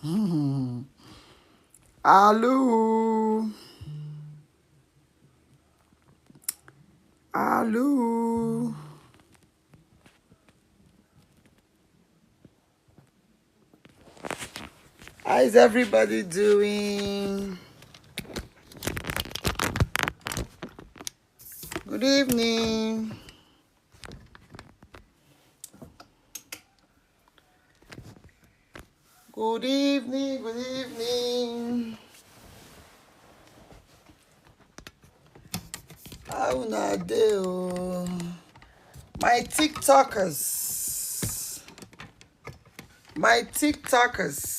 Hello. Hello. How is everybody doing? Good evening. Good evening. Good evening. How una dey o? My TikTokers. My TikTokers.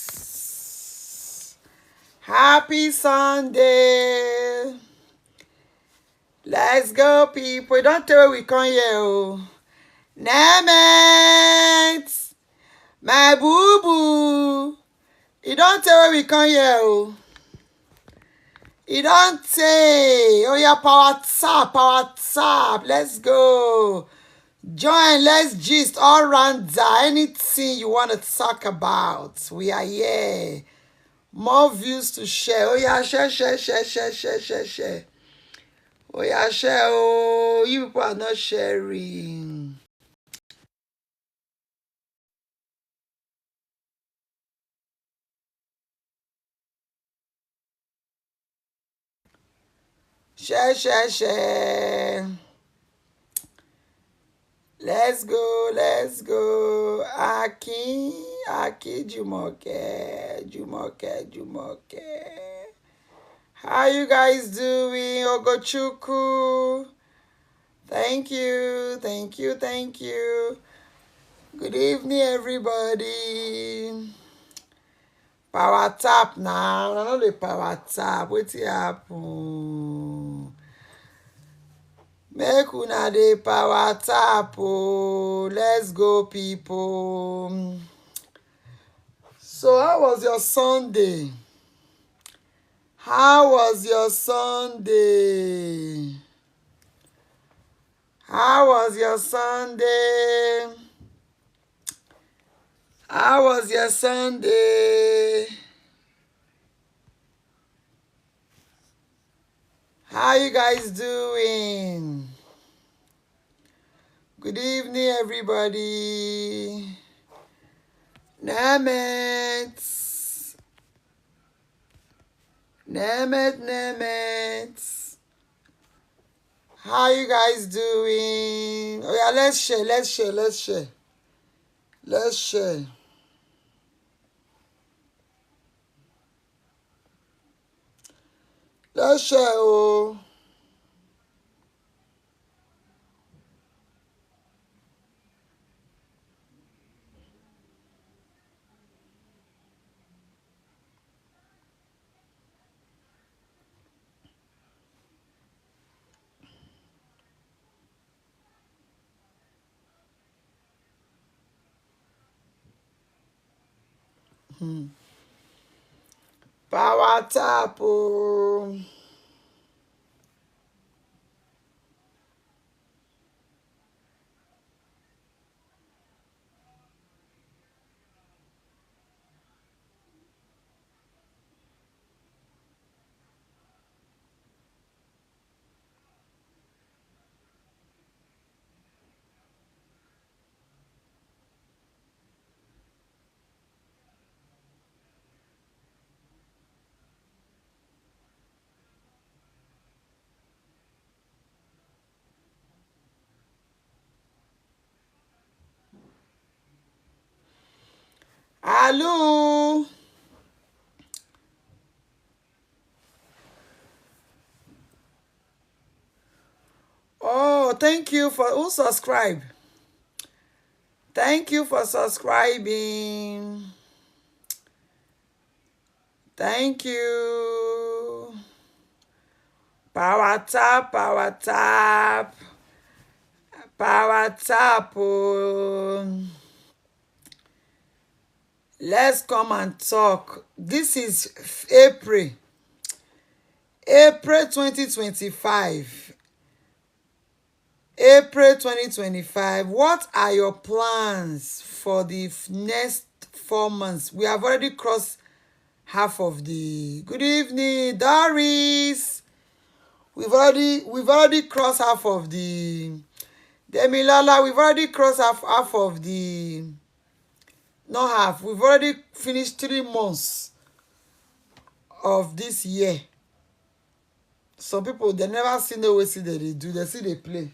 Happy Sunday. Let's go, people. Don't tell we come here, oh. Nemet, my boo-boo. You don't tell we come here, oh. You don't say, oh yeah, power tap. Let's go. Join, let's gist all round anything you want to talk about. We are here. More views to share. Oh yeah, share. Oh yeah, share. Oh, you people are not sharing. Share. Let's go. Aki, Jumoke. How you guys doing? Ogochuku. Thank you. Good evening, everybody. Power tap now. I know the power tap. Wetin happen? Make una dey power tap oh. Let's go, people. So how was your Sunday? How was your Sunday? How was your Sunday? How was your Sunday? How you guys doing? Good evening, everybody. Nemet. How you guys doing? Oh yeah, let's share. Let's share. Oh. Power tap oh. Hello. Oh, thank you for who subscribe. Thank you for subscribing. Thank you. Power tap. Oh. Let's come and talk. This is April 2025. April 2025. What are your plans for the next 4 months? We have already crossed half of the good evening, Doris. We've already crossed half of the Demilala. We've already crossed half of the, not half. We've already finished 3 months of this year. Some people, they never see no way see that they do. They see they play.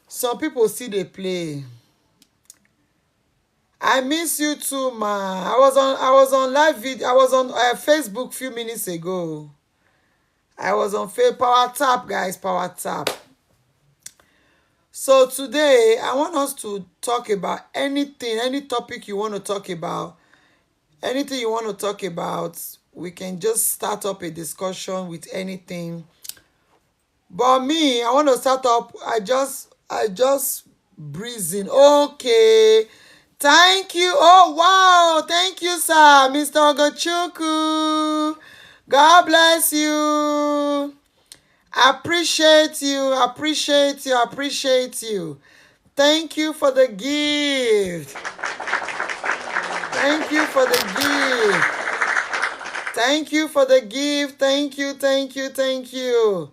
Some people see they play. I miss you too, man. I was on live video. I was on Facebook few minutes ago. I was on Power Tap, guys. Power Tap. So today I want us to talk about anything, any topic you want to talk about. Anything you want to talk about, we can just start up a discussion with anything. But me, I want to start up. I just breezing. Okay. Thank you. Oh, wow. Thank you, sir. Mr. Ogochukwu. God bless you. Appreciate you. Appreciate you. Appreciate you. Thank you for the gift. Thank you for the gift. Thank you for the gift. Thank you. Thank you. Thank you.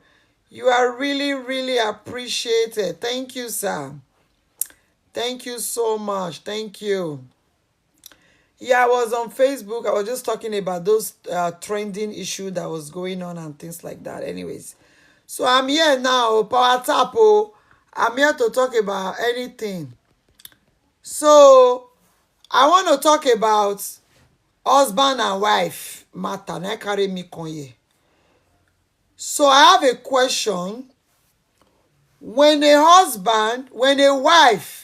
You are really, really appreciated. Thank you, sir. Thank you so much. Thank you. Yeah, I was on Facebook. I was just talking about those trending issues that was going on and things like that. Anyways, so I'm here now, Power Tap. I'm here to talk about anything. So I want to talk about husband and wife matter. Na carry me konye. So I have a question. When a wife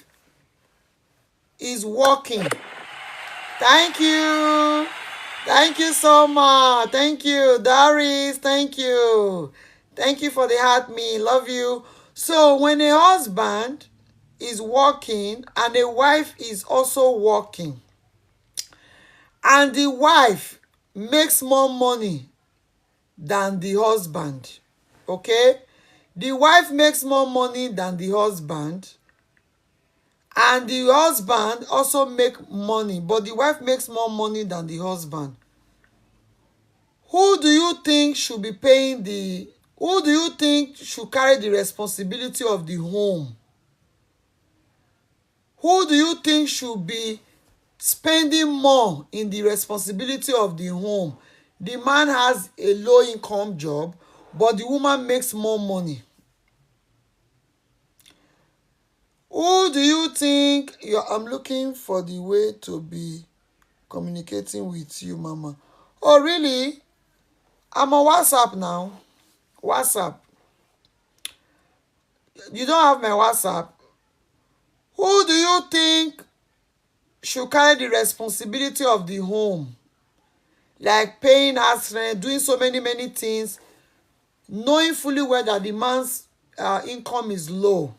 is working. Thank you. Thank you so much. Thank you, Doris. Thank you. Thank you for the heart, me. Love you. So when a husband is working and a wife is also working, and the wife makes more money than the husband, okay? The wife makes more money than the husband, and the husband also make money, but the wife makes more money than the husband. Who do you think should be paying the, who do you think should carry the responsibility of the home? Who do you think should be spending more in the responsibility of the home? The man has a low income job, but the woman makes more money. Who do you think I'm looking for the way to be communicating with you, Mama? Oh, really? I'm on WhatsApp now. WhatsApp. You don't have my WhatsApp. Who do you think should carry the responsibility of the home? Like paying house rent, doing so many things, knowing fully well that the man's income is low.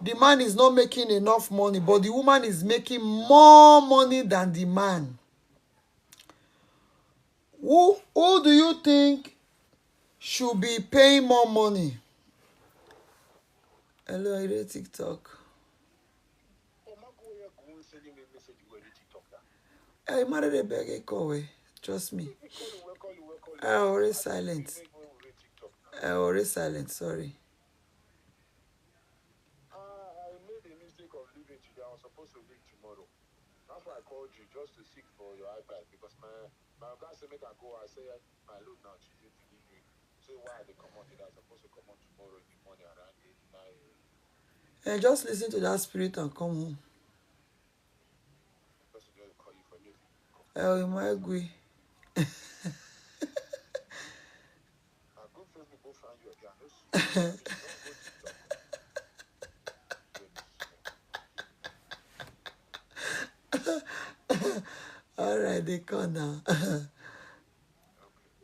The man is not making enough money, but the woman is making more money than the man. Who do you think should be paying more money? Hello, I read TikTok. I married a beg away. Trust me. I already silent. Sorry. I made a mistake of leaving today. I was supposed to leave tomorrow. That's why I called you, just to seek for your iPad, because my guy said make I go. I say my load now Tuesday delivery. So why they come out? I'm supposed to come out tomorrow in the morning around 8, 9. And just listen to that spirit and come home. The person just call you for music. Oh, you might agree. I go Facebook, go find you again. Don't go TikTok. All right, they come now.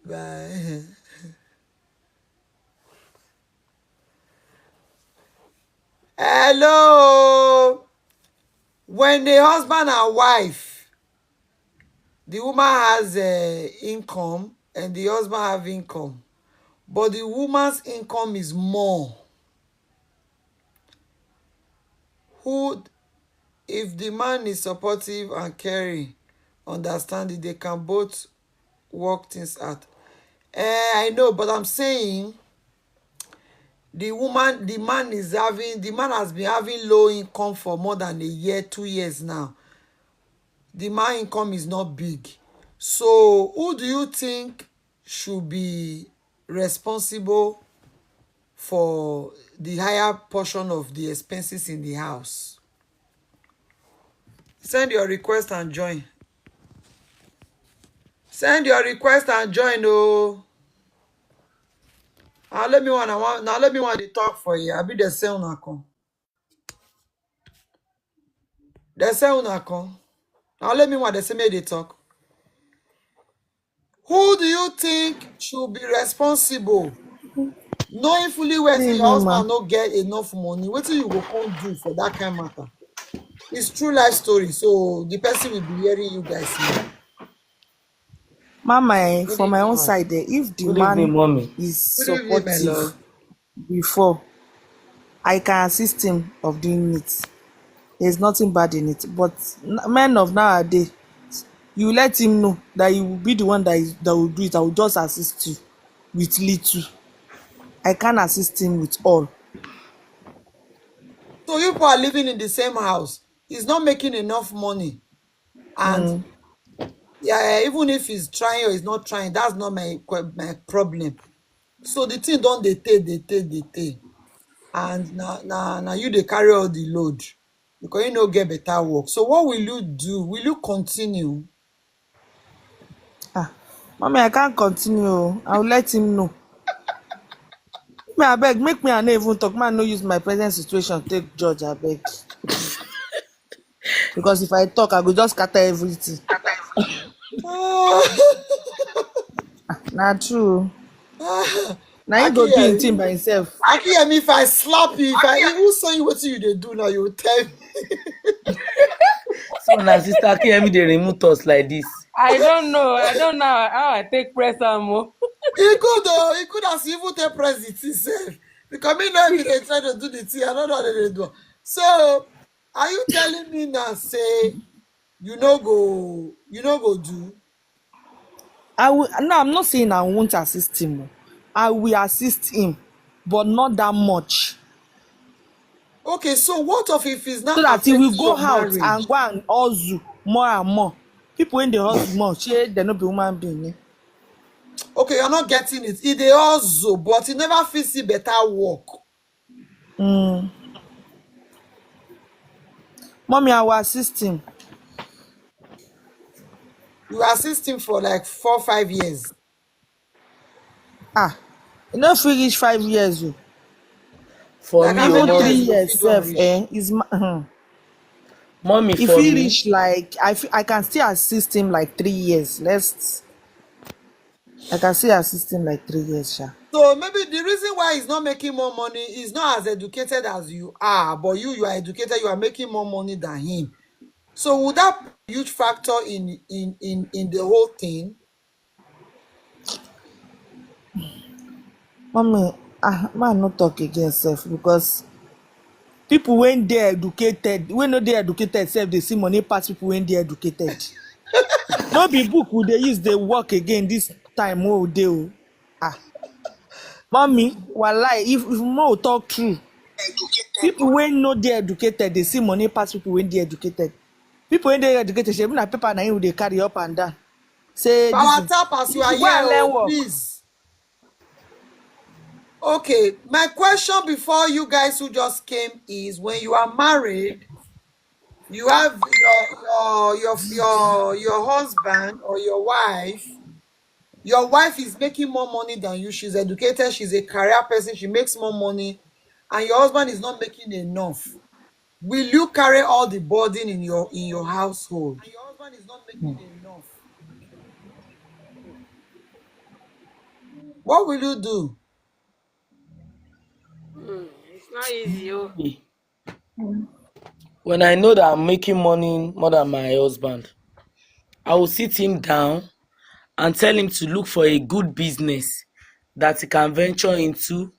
Bye. Hello. When the husband and wife, the woman has income and the husband have income, but the woman's income is more. Who, if the man is supportive and caring, understand it. They can both work things out. I know, but I'm saying the man has been having low income for more than a year, 2 years now. The man income is not big. So who do you think should be responsible for the higher portion of the expenses in the house? Send your request and join. Send your request and join. Oh, now let me want to talk for you. I be the say una come. The say una come. Now let me want to say me they talk. Who do you think should be responsible? Knowing fully well Good say your evening, ma. husband no get enough money, wetin you go come do for that kind matter? It's true life story, so the person will be hearing you guys now. Mama, Good from my evening, own ma. side, if the Good evening, man mommy. is Good evening, my supportive love. before, I can assist him of doing it. There's nothing bad in it. But men of nowadays, you let him know that you will be the one that will do it. I will just assist you with little. I can't assist him with all. So you people are living in the same house. He's not making enough money, and Mm. yeah, even if he's trying or he's not trying, that's not my problem. So the thing don't they take, and now you they carry all the load because you no get better work. So what will you do? Will you continue? Ah, mommy, I can't continue. I will let him know. Me abeg, make me I no even talk. Man, no use my present situation take judge abeg. Because if I talk, I go just scatter everything. Na true. Na him go do him Akiyemi, thing by himself. Akiyemi, if I slap you, if I who saw you what you they do now, you will tell me. So now, Sister Akiyemi, they remove us like this. I don't know. I don't know how I take press am o. He could though, he could have even tell press the thing sef. Because me know if they try to do the thing, I don't know how they do. So are you telling me now say you no go do? I will no, I'm not saying I won't assist him. I will assist him, but not that much. Okay, so what of if it's So not that he will affecting go your out marriage? and go and hustle more and more. People when they hustle more, shey they no be human being. Okay, you're not getting it. He dey hustle, but he never fit see better work. Mm. Mommy, I will assist him. You assist him for like 4 5 years. Ah, e no fit reach 5 years o. For Like me, how oh, Even many three years mommy. you go years fit do am sef reach? is Mommy, if for he me. reach like I can still assist him like 3 years. I can still assist him like 3 years, sha. So maybe the reason why he's not making more money is not as educated as you are, but you are educated, you are making more money than him. So would that be a huge factor in the whole thing? Mommy, man no talk again sef because people wey dey educated wey no dey educated sef dey see money pass people wey dey educated. No be book we dey use dey work again this time wey we dey o. Ah, mommy, walai if mo talk true, people wey no dey educated dey see money pass people wey dey educated. People wey dey educated shebi na paper na him we dey carry up and down. Say this Power thing, tap as you you are should go here, and oh, learn work. please. Okay, my question before you guys who just came is when you are married, you have your husband or your wife is making more money than you. She's educated, she's a career person, she makes more money, and your husband is not making enough. Will you carry all the burden in your household? And your husband is not making enough. What will you do? It's not easy o. When I know that I'm making money more than my husband, I will sit him down and tell him to look for a good business that he can venture into.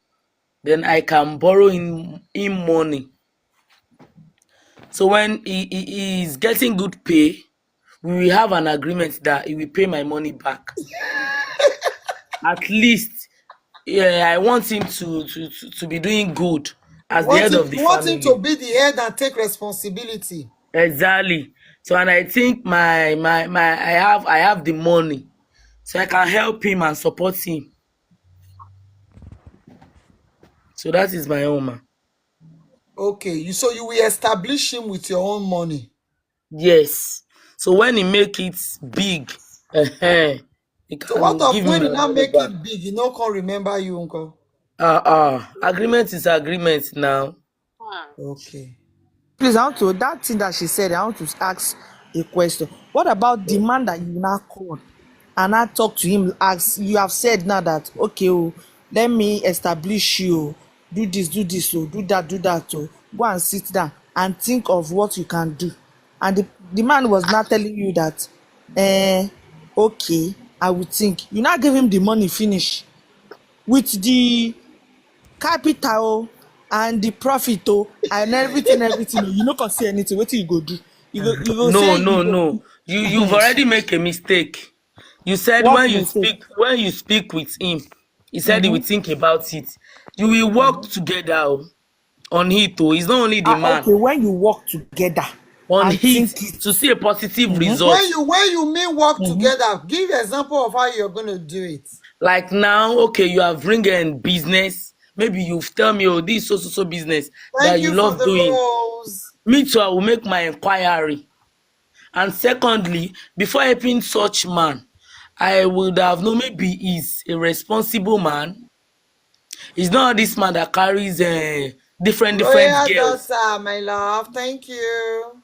Then I can borrow him money. So when he is getting good pay, we will have an agreement that he will pay my money back. At least, yeah, I want him to be doing good as the head of the You want him to family. be the head and take responsibility. Exactly. So, and I think I have the money, so I can help him and support him. So that is my own, ma. Okay, so you will establish him with your own money. Yes. So when he make it big, he So what can of give me when my he now money make back. it big, he no can remember you, uncle? Agreement is agreement now. Okay. Please, I want to that thing that she said. I want to ask a question. What about the man that you now call and I talk to him? As you have said now that okay, oh, let me establish you. Do this, oh, do that, oh. Go and sit down and think of what you can do. And the man was not telling you that, okay, I would think. You now give him the money, finish with the capital and the profit and everything you no come see anything. Wetin you go do? You go No, say you no, go. no. You've already make a mistake. You said What mistake? when you speak with him, he said he will Mm-hmm. think about it. You will work together on it. Oh, it's not only the man. Okay, when you work together On and it think it. to see a positive Mm-hmm. result. When you mean work Mm-hmm. together, give example of how you're gonna do it. Like now, okay, you have bring in business. Maybe you tell me, oh, this so business that Thank you you for love the doing. rose. Me too, I will make my inquiry. And secondly, before helping such man, I would have known maybe he's a responsible man. He's not this man that carries different Royal girls. daughter, my love. Thank you.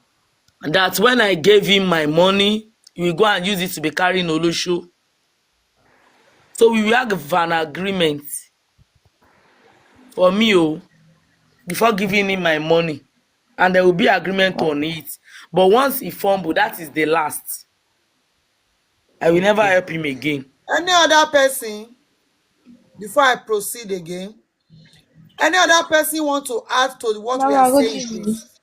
That when I gave him my money, he will go and use it to be carrying Olosho. So we will have an agreement for me, oh, before giving him my money. And there will be agreement on it. But once he fumble, that is the last. I will never Okay. help him again. Any other person, before I proceed again, any other person want to add to what we are Mama, good saying, evening. please?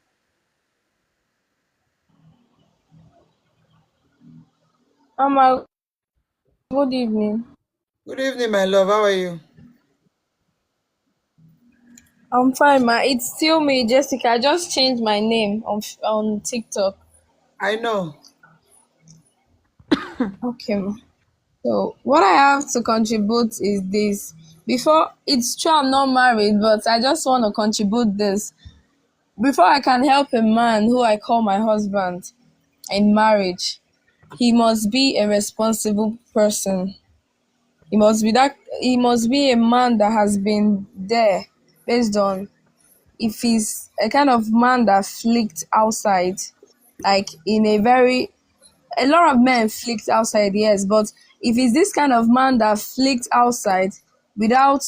Mama, good evening. Good evening, my love. How are you? I'm fine, ma. It's still me, Jessica. I just changed my name on TikTok. I know. Okay, ma. So what I have to contribute is this. Before, it's true I'm not married, but I just want to contribute this. Before I can help a man who I call my husband in marriage, he must be a responsible person. He must be a man that has been there based on if he's a kind of man that flicked outside, like in a lot of men flicked outside, yes, but if he's this kind of man that flicked outside without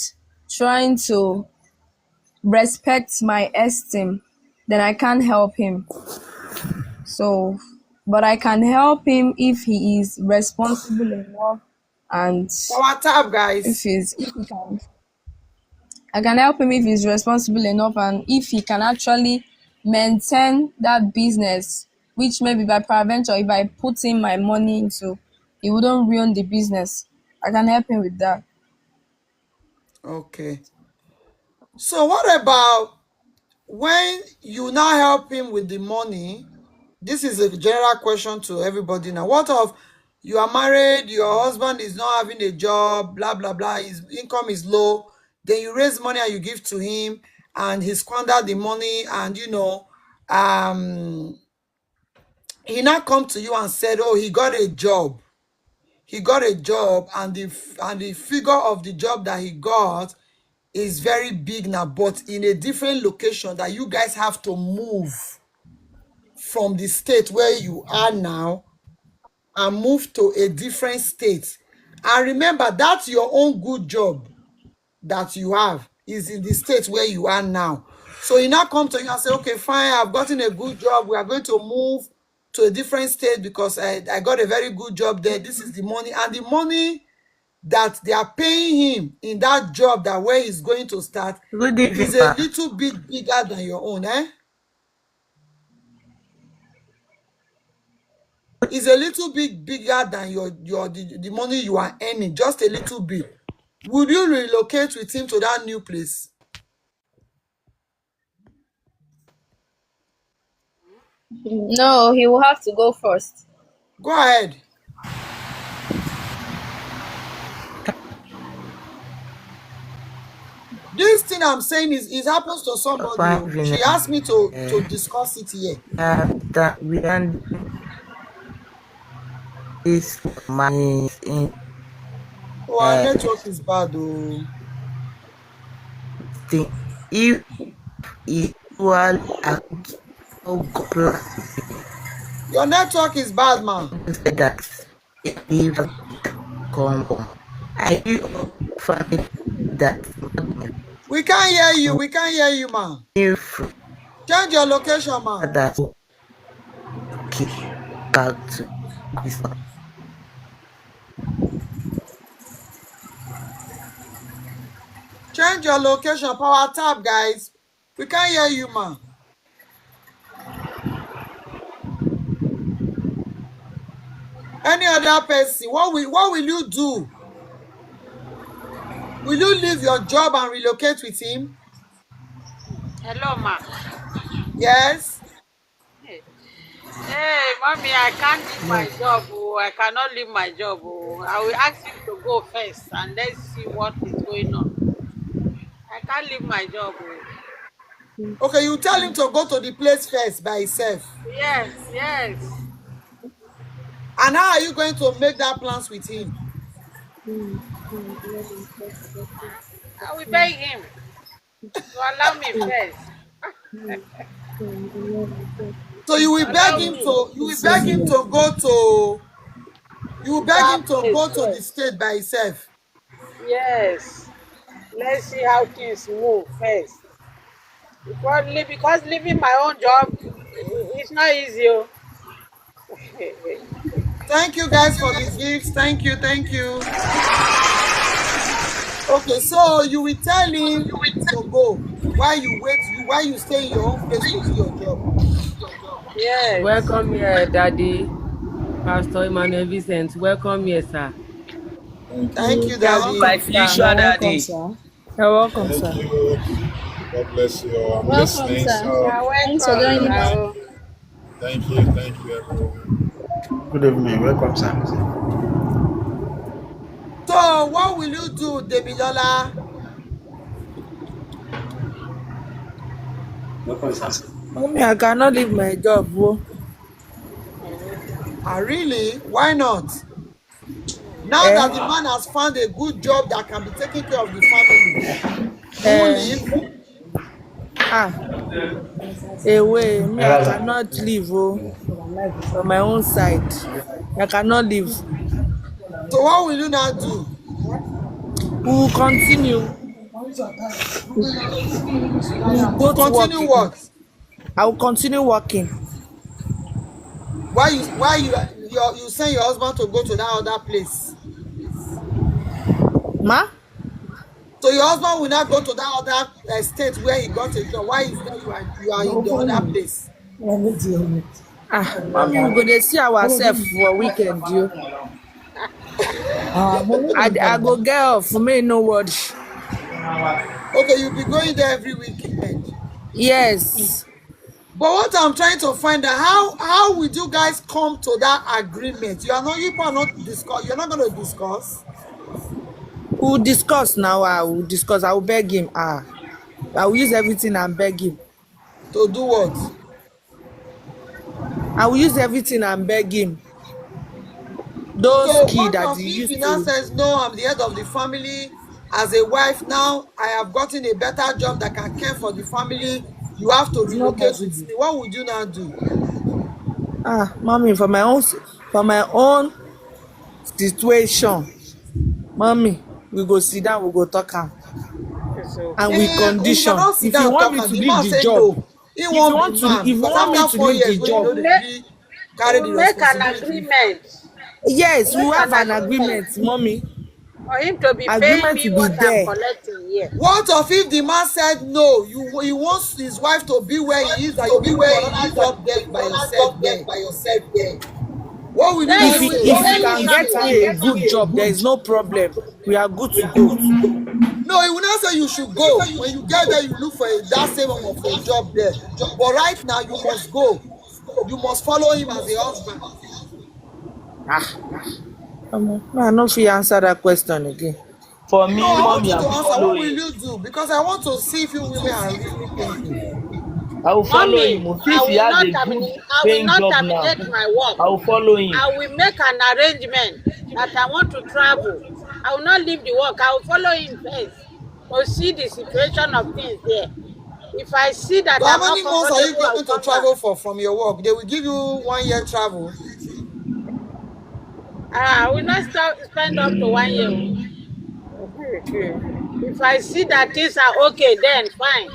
trying to respect my esteem, then I can't help him. So, but I can help him if he is responsible enough and Power tap, guys. if he can I can help him if he's responsible enough and if he can actually maintain that business, which maybe by peradventure, if I put in my money into, he wouldn't ruin the business. I can help him with that. Okay. So what about when you now help him with the money? This is a general question to everybody now. What of you are married, your husband is not having a job, blah blah blah, his income is low, then you raise money and you give to him and he squandered the money and um he now come to you and said, oh, he got a job. He got a job and the figure of the job that he got is very big now, but in a different location that you guys have to move from the state where you are now and move to a different state. And remember, that's your own good job that you have is in the state where you are now. So he now come to you and say, okay, fine, I've gotten a good job. We are going to move to a different state because I got a very good job there. This is the money. And the money that they are paying him in that job that where he's going to start Good evening, is a ma. little bit bigger than your own, eh? is a little bit bigger than the money you are earning, just a little bit, would you relocate with him to that new place? No, he will have to go first. Go ahead. This thing I'm saying is happens to somebody. Fine, Oh. She asked me to discuss it here. that we and this money in Oh, our network is bad. Oh, thing. If equal a plan your network is bad, man. that if come home, I do family that We can't hear you. We can't hear you, man. if Change your location, man. that keep back to this Change your location. Power tap, guys. We can't hear you, man. Any other person, what will you do? Will you leave your job and relocate with him? Hello, ma. Yes. Hey, mommy, I can't leave my job. Oh, I cannot leave my job. Oh. I will ask him to go first and let's see what is going on. I can't leave my job. Oh. Okay, you tell him to go to the place first by himself. Yes, yes. And how are you going to make that plans with him? I will beg him to allow me first. So you will beg Allow him me to go to that place the first. state by himself. Yes. Let's see how things move first. Because leaving my own job, it's not easy. Oh. Thank you guys for the gifts. Thank you, thank you. Okay, so you will tell him to go while you stay in your own place to do your job. Yes. Welcome here, Daddy. Pastor Emmanuel Vincent. Welcome here, sir. Thank you, You're Daddy. like the usual You're welcome, daddy. sir. You're welcome, Thank sir. you. God bless you all. I'm Welcome, listening, sir. so You're Thanks for welcome, joining us. sir. thank you, everyone. Good evening. Welcome, sir. So what will you do, Demilola? Welcome, sir. Mommy, I cannot leave my job. Oh. Ah, really? Why not? Now Eh? that the man has found a good job that can be taking care of the family, you will Eh? leave? Ah, away. Me, I cannot leave. Oh, from my own side. I cannot leave. So what will you now do? We will continue. We will To both continue working. what? I will continue working. Why you send your husband to go to that other place? Ma? So your husband will not go to that other state where he got a job. Why is that you are in the other place? Ah, mommy, we go dey see ourselves for weekend. You. I go get off. Me no word. Okay, you'll be going there every weekend. Yes. But what I'm trying to find out, how would you guys come to that agreement? You are not discuss. You're not going to discuss. We'll discuss now. I will discuss. I will beg him. I will use everything and beg him. To do what? I will use everything and beg him. Those So kids what that of he if he used now to. says, no, I'm the head of the family. As a wife now, I have gotten a better job that can care for the family. You have to relocate with me. What would you now do? Ah, mommy, for my own situation, mommy, we go sit down, we go talk am. It's And we okay. You condition. cannot sit If you down and want talk me and to the leave man the say job, no. He won't be man if you because want me after to 4 leave years the when you job, know they really carry the We'll make an responsibility. agreement. yes, we Make have an an agreement agreement, mommy. for him to be paying Agreement me will be what I'm there. collecting here. What of if the man said no? He wants his wife to be where he is, that you be doing another job there by yourself there. What will you Then now you will say? If be he What will paying you can now get say? me something. a good job, there is no problem. We are good to go. No, he will not say you should go. When you get there, you look for that same of a job there. But right now, you must go. You must follow him as a husband. Ah, I no fit answer that question again. For No, me, I want mommy, you I to will answer. follow What will him. you do? Because I want to see if you women are really thinking. I will follow Mommy, him. Since he has a good I will paying not job now, terminate my work. I will follow him. I will make an arrangement that I want to travel. I will not leave the work. I will follow him first to see the situation of things there. If I see that So how I'm not many months are you comfortable, I will going to come back. travel for from your work? They will give you 1 year travel. I will not spend up to 1 year. If I see that things are okay, then fine.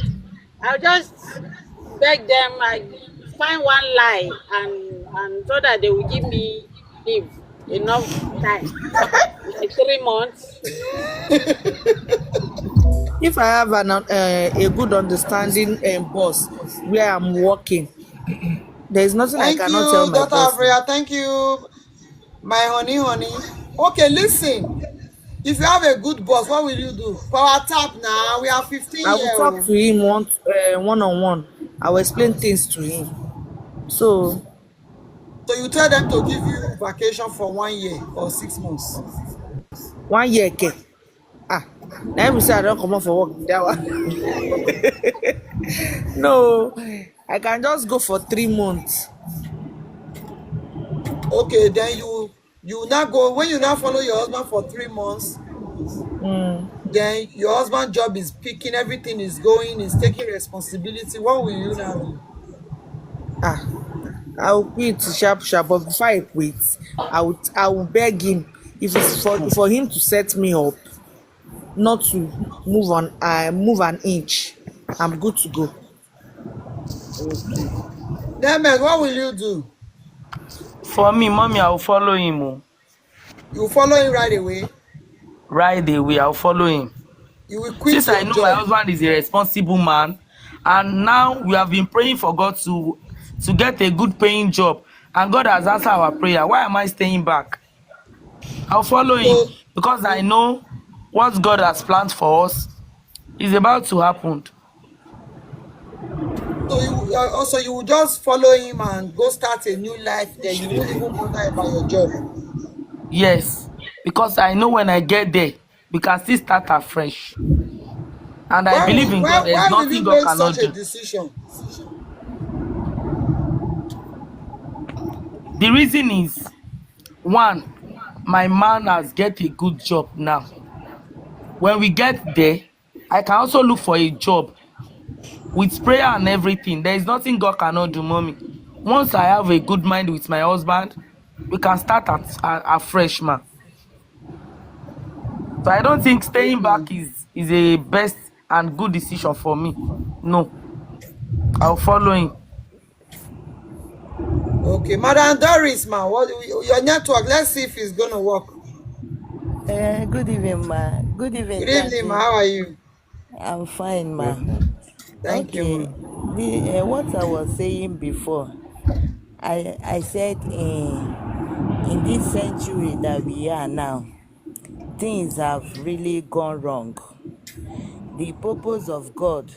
I'll just beg them, I find one lie, and so that they will give me leave enough time, like 3 months. If I have a good understanding boss where I'm working, there is nothing I Thank cannot tell you, my daughter boss. Freya. Thank you, my honey, honey. Okay, listen. If you have a good boss, what will you do? Power tap now. We are 15 I will year talk old. to him one on one. I will explain things to him. So So you tell them to give you vacation for 1 year or 6 months. 1 year ke. Ah, now every say I don't come out for work. That one. No, I can just go for 3 months. Okay, then you now go when you now follow your husband for 3 months. Mm. Then your husband job is picking, everything is going, is taking responsibility. What will you now do? Ah, I will quit sharp sharp. But before I quit, I will beg him if it's for him to set me up, not to move an inch. I'm good to go. Okay. Then man, what will you do? For me, mommy, I will follow him. Oh. You follow him right away. Right away, I will follow him. You will quit Since I your know my job. husband is a responsible man, and now we have been praying for God to get a good paying job, and God has answered our prayer. Why am I staying back? I'll follow him So because I you know what God has planned for us is about to happen. also you will just follow him and go start a new life. Then you won't even bother about your job. Yes, because I know when I get there, we can still start afresh. And I believe in God. There is Why will nothing you God make cannot such a do. decision? The reason is one, my man has get a good job now. When we get there, I can also look for a job with prayer and everything. There is nothing God cannot do, mommy. Once I have a good mind with my husband, we can start at afresh, man. So I don't think staying Okay. back is a best and good decision for me. No, I'll follow him. Okay, Madam Doris, man, what your network? Let's see if it's gonna work. Good evening, ma. Good evening, Good evening, ma. Daddy. How are you? I'm fine, ma. Thank you, Okay, ma. what I was saying before, I said in this century that we are now, things have really gone wrong. The purpose of God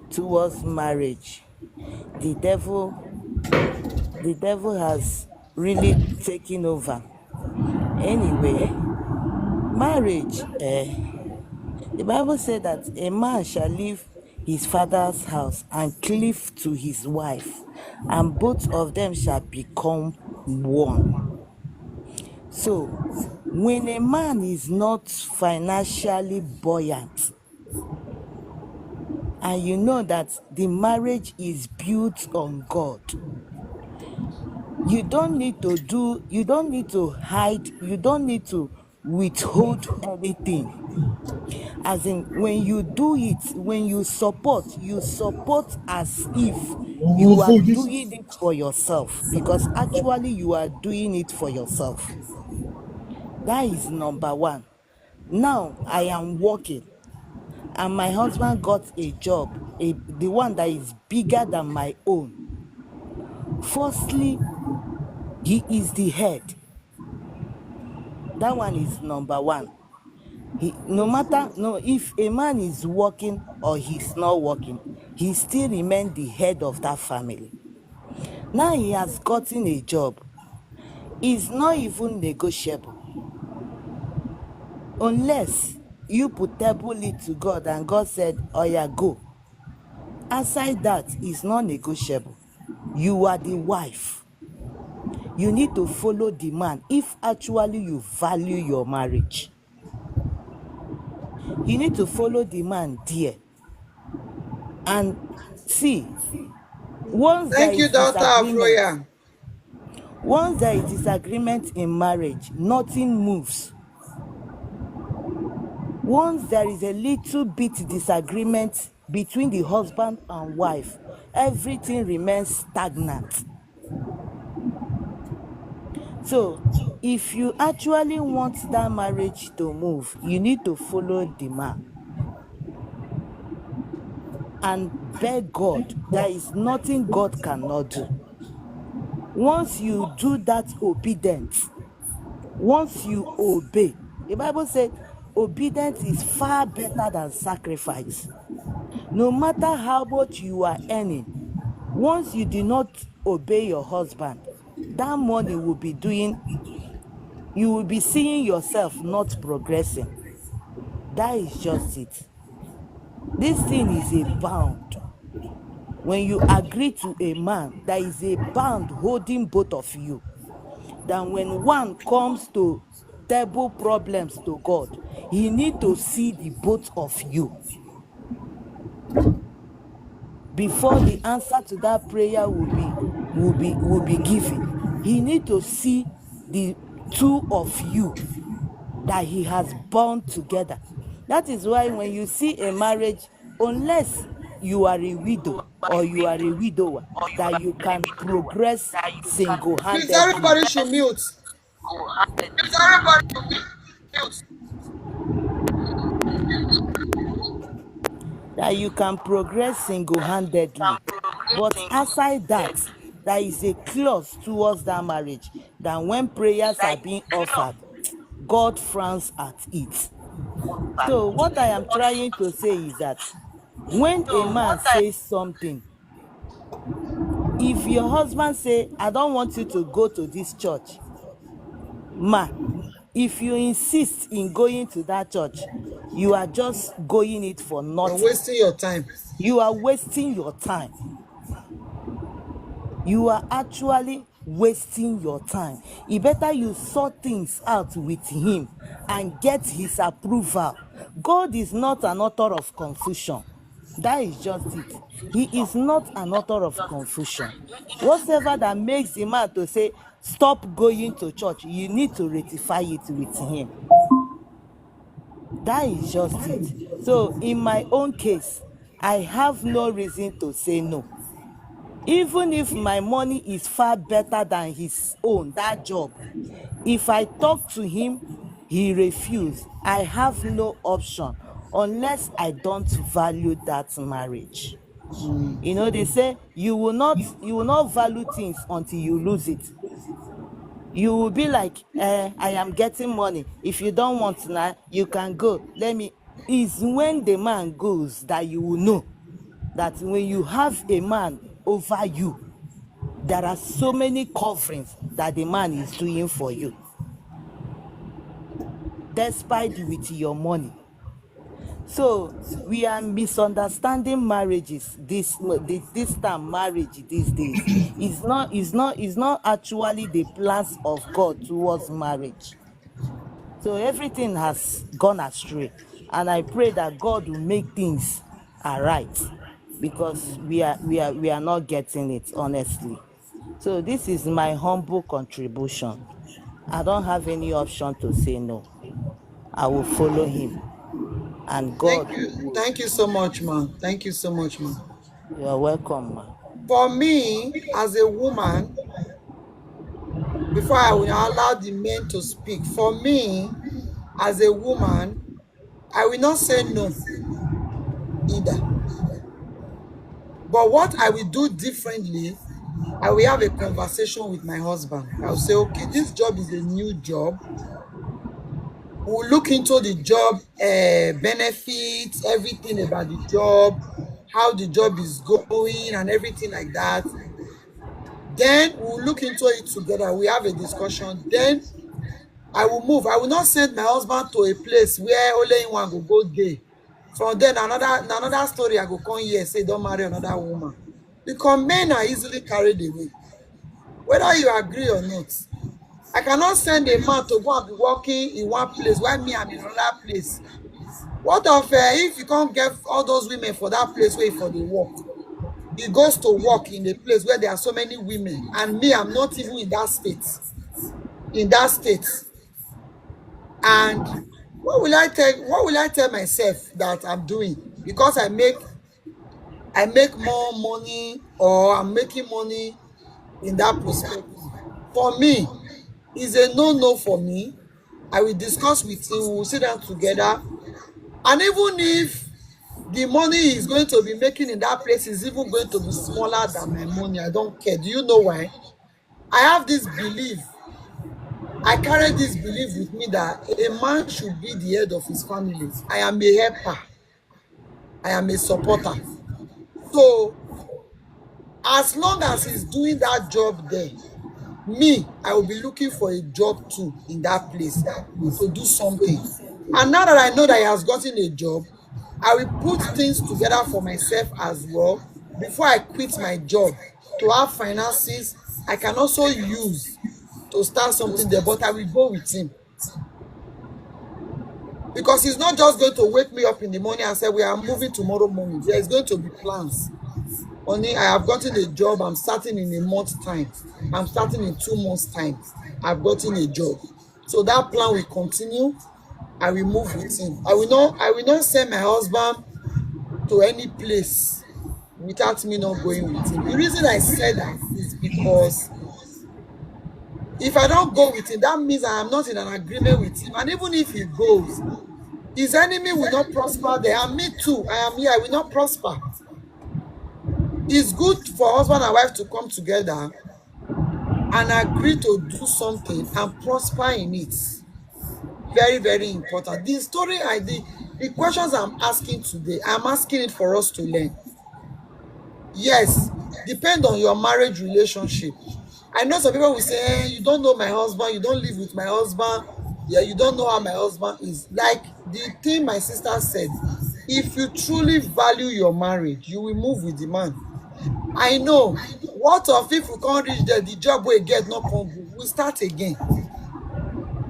towards marriage, the devil, the devil has really taken over. Anyway, marriage, the Bible said that a man shall leave his father's house and cleave to his wife, and both of them shall become one. So, when a man is not financially buoyant, and you know that the marriage is built on God, you don't need to hide, you don't need to withhold anything. As in, when you do it, when you support as if you are doing it for yourself, because actually you are doing it for yourself. That is number one. Now I am working and my husband got a job, the one that is bigger than my own. Firstly, He is the head. That one is number one. No matter, no, if a man is working or he's not working, he still remain the head of that family. Now he has gotten a job. It's not even negotiable. Unless you put table it to God and God said, oh yeah, go. Aside that, it's not negotiable. You are the wife. You need to follow the man if actually you value your marriage. You need to follow the man there. And see, once there Thank you, is daughter of disagreement, Royal. once there is disagreement in marriage, nothing moves. Once there is a little bit disagreement between the husband and wife, everything remains stagnant. So, if you actually want that marriage to move, you need to follow the man and beg God. There is nothing God cannot do. Once you do that obedience, once you obey, the Bible said obedience is far better than sacrifice. No matter how much you are earning, once you do not obey your husband, that money will be doing, you will be seeing yourself not progressing. That is just it. This thing is a bound. When you agree to a man, there is a bond holding both of you. Then when one comes to table problems to God, he need to see the both of you before the answer to that prayer will be given. He need to see the two of you that he has bound together. That is why when you see a marriage, unless you are a widow or you are a widower, that you can progress Please, single-handedly. everybody should mute. That you can progress single-handedly. But aside that, there is a clause towards that marriage that when prayers are being offered, God frowns at it. So what I am trying to say is that when a man says something, if your husband say, I don't want you to go to this church, ma, if you insist in going to that church, you are just going it for You're nothing. wasting your time. You are wasting your time. You are actually wasting your time. It better you sort things out with him and get his approval. God is not an author of confusion. That is just it. He is not an author of confusion. Whatever that makes the man to say, stop going to church, you need to rectify it with him. That is just it. So in my own case, I have no reason to say no. Even if my money is far better than his own, that job, if I talk to him, he refuse. I have no option unless I don't value that marriage. You know, they say you will not value things until you lose it. You will be like, I am getting money. If you don't want now, you can go. It's when the man goes that you will know that when you have a man over you, there are so many coverings that the man is doing for you, despite with your money. So we are misunderstanding marriages. This term marriage these days is not actually the plans of God towards marriage. So everything has gone astray, and I pray that God will make things aright, because we are not getting it, honestly. So this is my humble contribution. I don't have any option to say no. I will follow him, and Thank God you. will. Thank you so much, man. Thank you so much, man. You are welcome, ma. For me, as a woman, before I will allow the men to speak, for me, as a woman, I will not say no either. But what I will do differently I will have a conversation with my husband. I'll say, okay, this job is a new job. We'll look into the job benefits, everything about the job, how the job is going, and everything like that. Then we'll look into it together. We have a discussion. Then I will move. I will not send my husband to a place where only one will go gay. From then another story I go come here say don't marry another woman. Because men are easily carried away. Whether you agree or not. I cannot send a man to go and be working in one place while me I'm in another place. What of if you can't get all those women for that place where for the work? He goes to work in a place where there are so many women, and me, I'm not even in that state. In that state. And what will I tell myself that I'm doing? Because I make more money, or I'm making money in that perspective. For me, it's a no for me. I will discuss with him, we will sit down together. And even if the money he's going to be making in that place is even going to be smaller than my money, I don't care. Do you know why? I have this belief. I carry this belief with me that a man should be the head of his family. I am a helper. I am a supporter. So, as long as he's doing that job there, me, I will be looking for a job too in that place to do something. And now that I know that he has gotten a job, I will put things together for myself as well before I quit my job to have finances I can also use to start something there, but I will go with him. Because he's not just going to wake me up in the morning and say, we are moving tomorrow morning. There is going to be plans. Only I have gotten a job, I'm starting in a month's time. I'm starting in 2 months' time. I've gotten a job. So that plan will continue. I will move with him. I will not send my husband to any place without me not going with him. The reason I said that is because if I don't go with him, that means I am not in an agreement with him. And even if he goes, his enemy will not prosper there. And me too, I am here, I will not prosper. It's good for husband and wife to come together and agree to do something and prosper in it. Very, very important. The questions I'm asking today, I'm asking it for us to learn. Yes, depend on your marriage relationship. I know some people will say, you don't know my husband, you don't live with my husband, yeah, you don't know how my husband is. Like the thing my sister said, if you truly value your marriage, you will move with the man. I know. What if we can't reach there, the job we get not come good? We start again.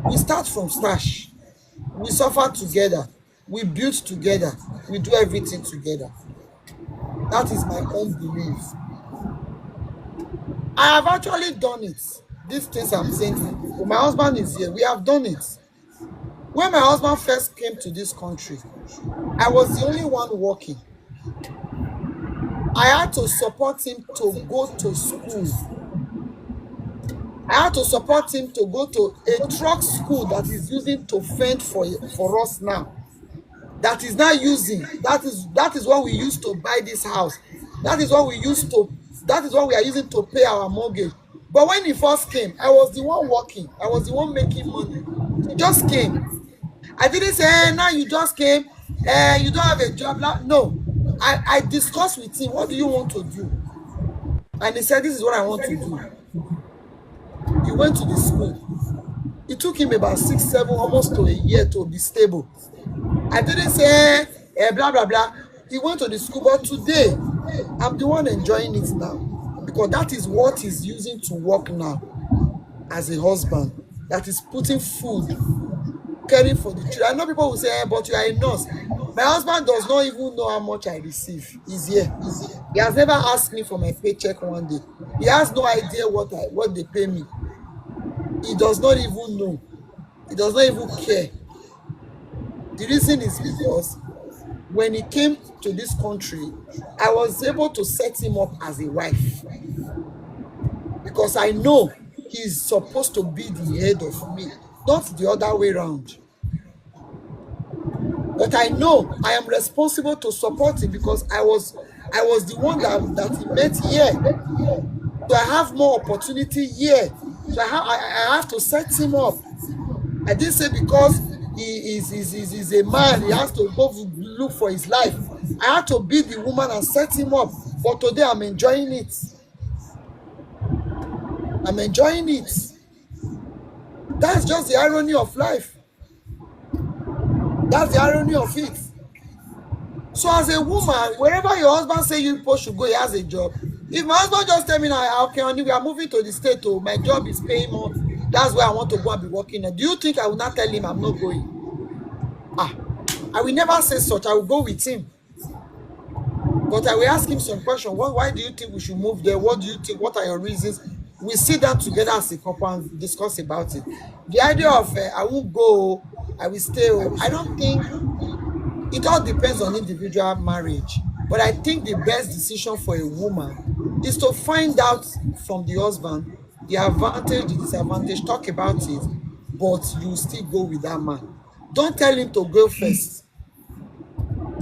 We start from scratch. We suffer together. We build together. We do everything together. That is my own belief. I have actually done it. These things I'm saying to people. My husband is here. We have done it. When my husband first came to this country, I was the only one working. I had to support him to go to school. I had to support him to go to a truck school that is using to fend for us now. That is not using. That is what we used to buy this house. That is what we are using to pay our mortgage. But when he first came, I was the one working. I was the one making money. He just came. I didn't say, hey, now you just came, you don't have a job. No. I discussed with him, what do you want to do? And he said, this is what I want to do. He went to the school. It took him about 6, 7, almost to a year to be stable. I didn't say, blah, blah, blah. He went to the school, but today, I'm the one enjoying it now. Because that is what he's using to work now as a husband. That is putting food, caring for the children. I know people will say, but you are a nurse. My husband does not even know how much I receive. He's here. He has never asked me for my paycheck one day. He has no idea what they pay me. He does not even know. He does not even care. The reason is because when he came to this country, I was able to set him up as a wife. Because I know he's supposed to be the head of me, not the other way around. But I know I am responsible to support him because I was the one that he met here. So I have more opportunity here. So I have to set him up. I didn't say because he is a man, he has to go look for his life. I had to be the woman and set him up. But today I'm enjoying it. I'm enjoying it. That's just the irony of life. That's the irony of it. So as a woman, wherever your husband say you people should go, he has a job. If my husband just tell me now, okay, honey, we are moving to the state, oh, my job is paying more. That's where I want to go and be working. Do you think I will not tell him I'm not going? I will never say such. I will go with him. But I will ask him some question. Why do you think we should move there? What do you think? What are your reasons? We sit down together as a couple and discuss about it. The idea of I won't go, I will stay. I don't think it all depends on individual marriage. But I think the best decision for a woman is to find out from the husband the advantage, the disadvantage, talk about it, but you still go with that man. Don't tell him to go first.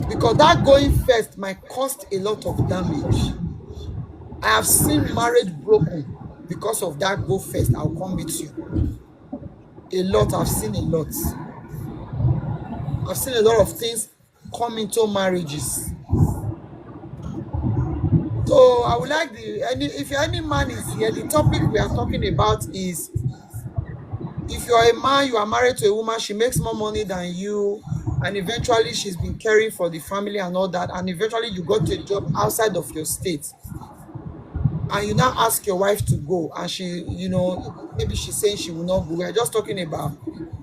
Because that going first might cost a lot of damage. I have seen marriage broken because of that go first, I'll come with you. A lot, I've seen a lot. I've seen a lot of things come into marriages. So I would like if any man is here, the topic we are talking about is if you're a man, you are married to a woman, she makes more money than you, and eventually she's been caring for the family and all that, and eventually you got a job outside of your state, and you now ask your wife to go, and she, maybe she's saying she will not go. We're just talking about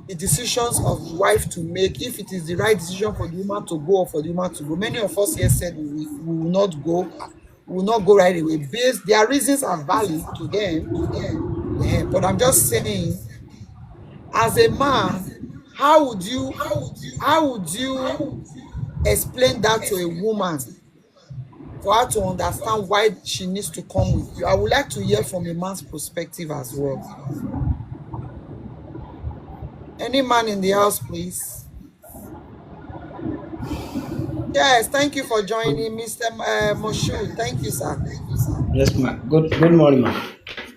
the decisions of wife to make, if it is the right decision for the woman to go or for the woman to go. Many of us here said we will not go. We will not go right away. Their reasons are valid to them. But I'm just saying, as a man, how would you explain that to a woman for her to understand why she needs to come with you? I would like to hear from a man's perspective as well. Any man in the house, please? Yes, thank you for joining, Mr. Moshood. Thank you, sir. Yes, ma. Good morning, ma.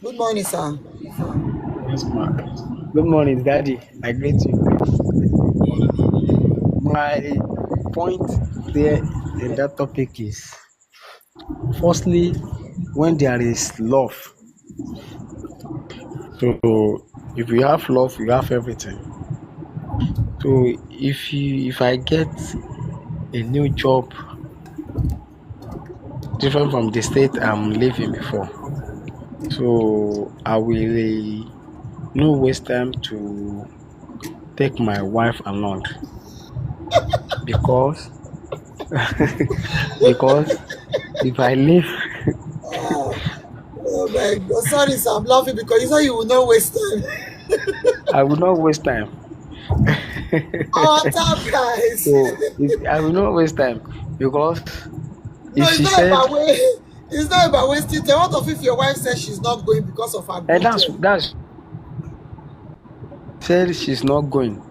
Good morning, sir. Yes, ma. Good morning, Daddy. I greet you. My point there in that topic is, firstly, when there is love. So if you have love, you have everything. So if I get a new job different from the state I'm living before, so I will no waste time to take my wife along, because if I leave, Oh my God, sorry, sir, I'm laughing because you said you will not waste time. I will not waste time. Our time, guys. So I will not waste time, because No, if it's she not said, about it's not about wasting time. What if your wife says she's not going because of her and good job? that's said she's not going,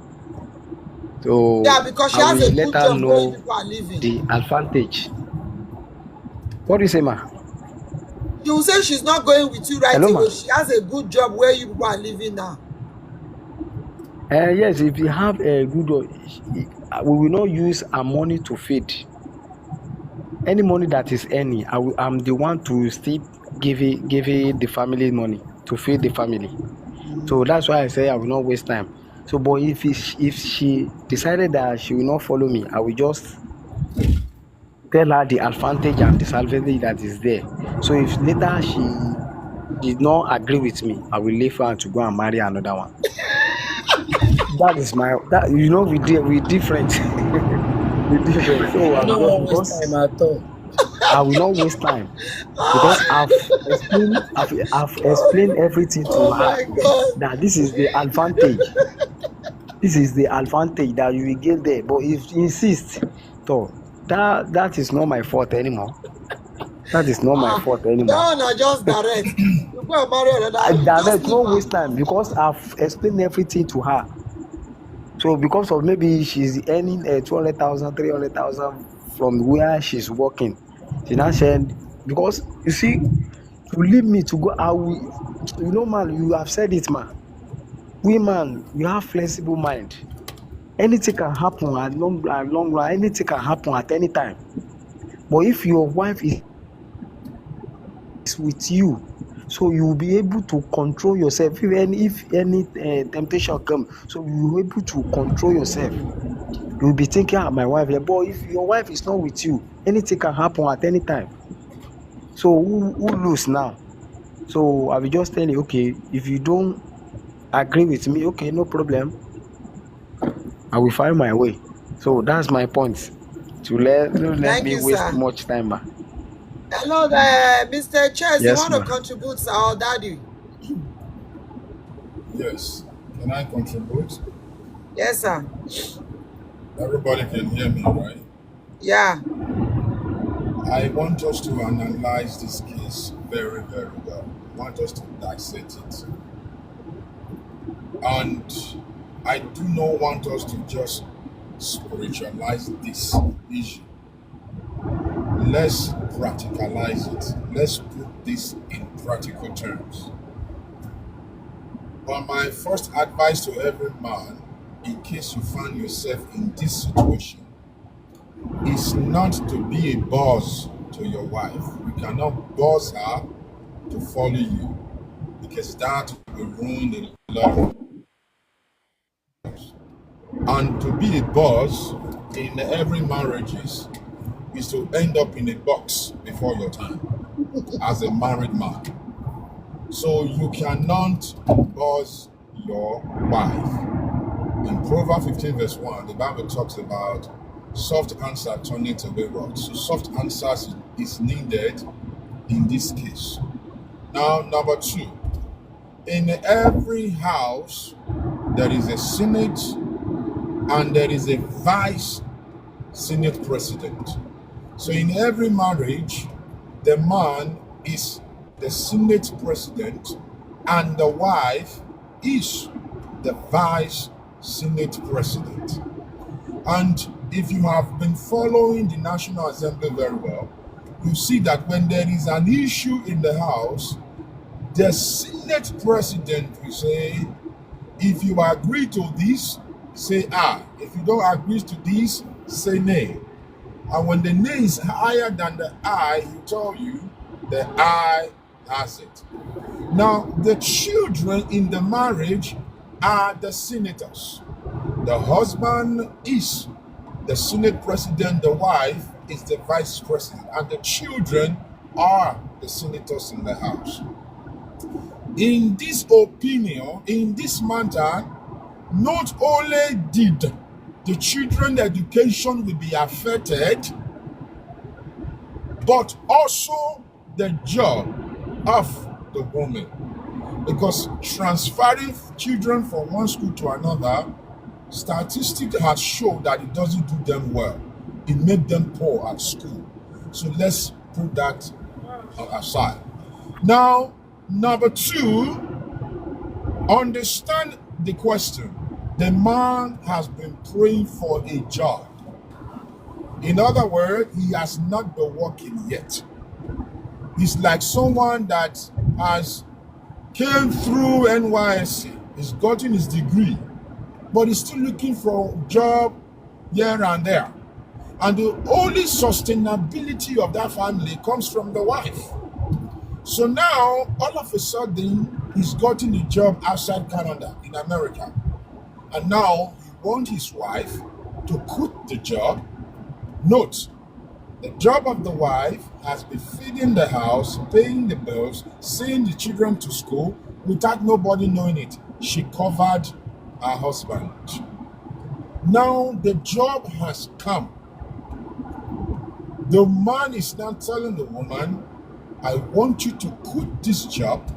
so Yeah, because she I has will a let good her job where you know people are living. the advantage. What do you say, ma? She will say she's not going with you right Hello, ma. away. She has a good job where you people are living now. Yes, if you have a good, we will not use our money to feed. Any money that is any, I'm the one to still give it the family money to feed the family. So that's why I say I will not waste time. So, but if she decided that she will not follow me, I will just tell her the advantage and disadvantage that is there. So if later she did not agree with me, I will leave her to go and marry another one. That is we different. We different. So I I no will wan just, waste because time at all. I will not waste time, because I've explained everything to Oh her, my God. that this is the advantage. This is the advantage that you will get there. But if you insist, so that is not my fault anymore. That is not my fault anymore. That one are just direct. You go and marry I another. Just direct, leave no her. waste time, because I've explained everything to her. So because of maybe she's earning 200,000, 300,000 from where she's working, she now said, because you see, To leave me to go, I will, man, you have said it, man. Women, you have flexible mind. Anything can happen at long run. Anything can happen at any time. But if your wife is with you, so you will be able to control yourself. If any temptation come, so you will be able to control yourself. You will be thinking, my wife here. But if your wife is not with you, anything can happen at any time. So who lose now? So I will just tell you, okay, if you don't agree with me, okay, no problem. I will find my way. So that's my point. Don't let Thank me you, waste sir. much time, ma. Hello Mr. Chess, you Yes, want to ma. contribute, sir, or daddy? Yes. Can I contribute? Yes, sir. Everybody can hear me, right? Yeah. I want us to analyze this case very, very well. I want us to dissect it. And I do not want us to just spiritualize this issue. Let's practicalize it. Let's put this in practical terms. But my first advice to every man, in case you find yourself in this situation, is not to be a boss to your wife. You cannot boss her to follow you, because that will ruin a lot of things. And to be a boss in every marriage is to end up in a box before your time as a married man. So you cannot boss your wife. In Proverbs 15 verse 1, the Bible talks about soft answer turning to wayward. So soft answers is needed in this case. Now, number 2, in every house there is a senate and there is a vice senate president. So in every marriage, the man is the senate president and the wife is the vice senate president. And if you have been following the National Assembly very well, you see that when there is an issue in the house, the senate president will say, if you agree to this, say aye. If you don't agree to this, say nay. And when the nay is higher than the aye, he tell you the aye has it. Now, the children in the marriage are the senators. The husband is the senate president, the wife is the vice president, and the children are the senators in the house. In this opinion, in this matter, not only did the children's education will be affected, but also the job of the woman. Because transferring children from one school to another, statistics has shown that it doesn't do them well. It makes them poor at school. So let's put that aside. Now, number 2, understand the question. The man has been praying for a job. In other words, he has not been working yet. He's like someone that has came through NYSC, he's gotten his degree, but he's still looking for a job here and there. And the only sustainability of that family comes from the wife. So now, all of a sudden, he's gotten a job outside Canada, in America. And now, he wants his wife to quit the job. Note, the job of the wife has been feeding the house, paying the bills, sending the children to school without nobody knowing it. She covered her husband. Now the job has come. The man is now telling the woman, I want you to quit this job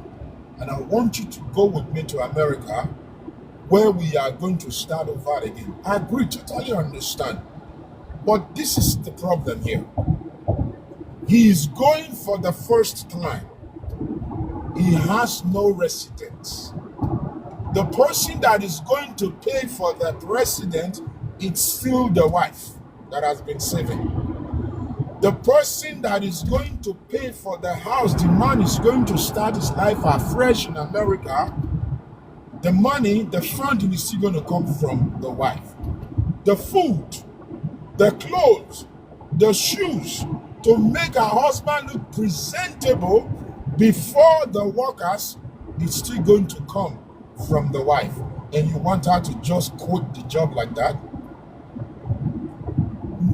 and I want you to go with me to America where we are going to start over again. I agree, totally understand. But this is the problem here. He is going for the first time. He has no residence. The person that is going to pay for the resident, it's still the wife that has been saving. The person that is going to pay for the house, the man is going to start his life afresh in America. The money, the funding is still going to come from the wife. The food, the clothes, the shoes, to make her husband look presentable before the workers, is still going to come from the wife. And you want her to just quit the job like that?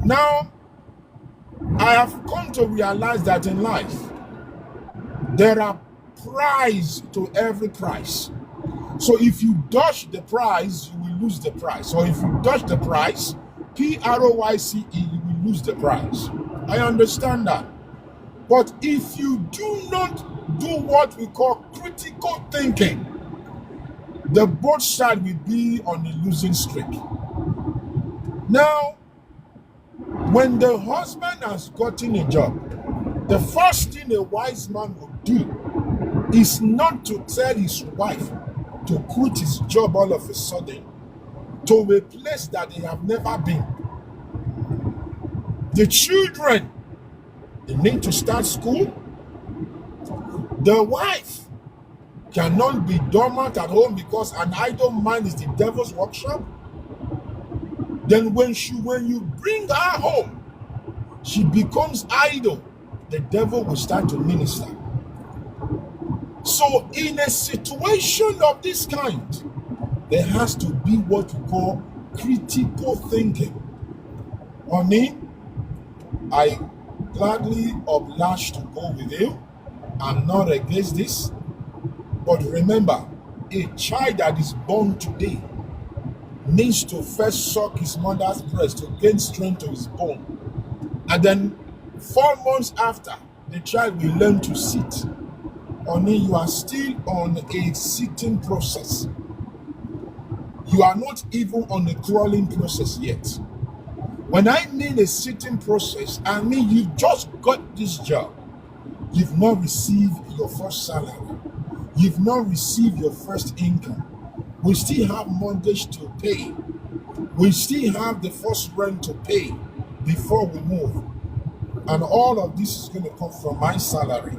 Now, I have come to realize that in life, there are price to every price. So if you dodge the price, you will lose the price. Or if you dodge the price, PROYCE, you will lose the price. I understand that. But if you do not do what we call critical thinking, the both side will be on a losing streak. Now, when the husband has gotten a job, the first thing a wise man would do is not to tell his wife to quit his job all of a sudden to a place that they have never been. The children, they need to start school. The wife cannot be dormant at home because an idle mind is the devil's workshop. Then when you bring her home, she becomes idle. The devil will start to minister. So in a situation of this kind, there has to be what we call critical thinking. Honey, I gladly oblige to go with you. I'm not against this. But remember, a child that is born today needs to first suck his mother's breast to gain strength to his bone. And then 4 months after, the child will learn to sit. Honey, you are still on a sitting process. You are not even on a crawling process yet. When I mean a sitting process, I mean you just got this job. You've not received your first salary. You've not received your first income. We still have mortgage to pay. We still have the first rent to pay before we move. And all of this is going to come from my salary.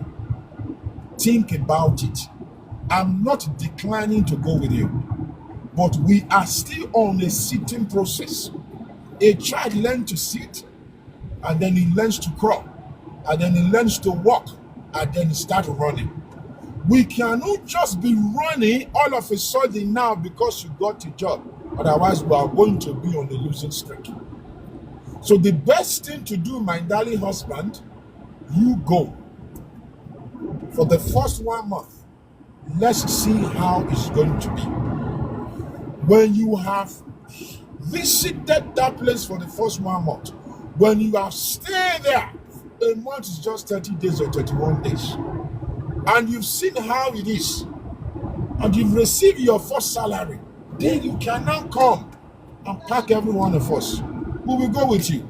Think about it. I'm not declining to go with you, but we are still on a sitting process. A child learns to sit, and then he learns to crawl, and then he learns to walk, and then he starts running. We cannot just be running all of a sudden now because you got a job. Otherwise, we are going to be on a losing streak. So the best thing to do, my darling husband, you go. For the first 1 month, let's see how it's going to be. When you have visited that place for the first 1 month, when you have stayed there, a month is just 30 days or 31 days, and you've seen how it is, and you've received your first salary, then you can now come and pack every one of us. We will go with you.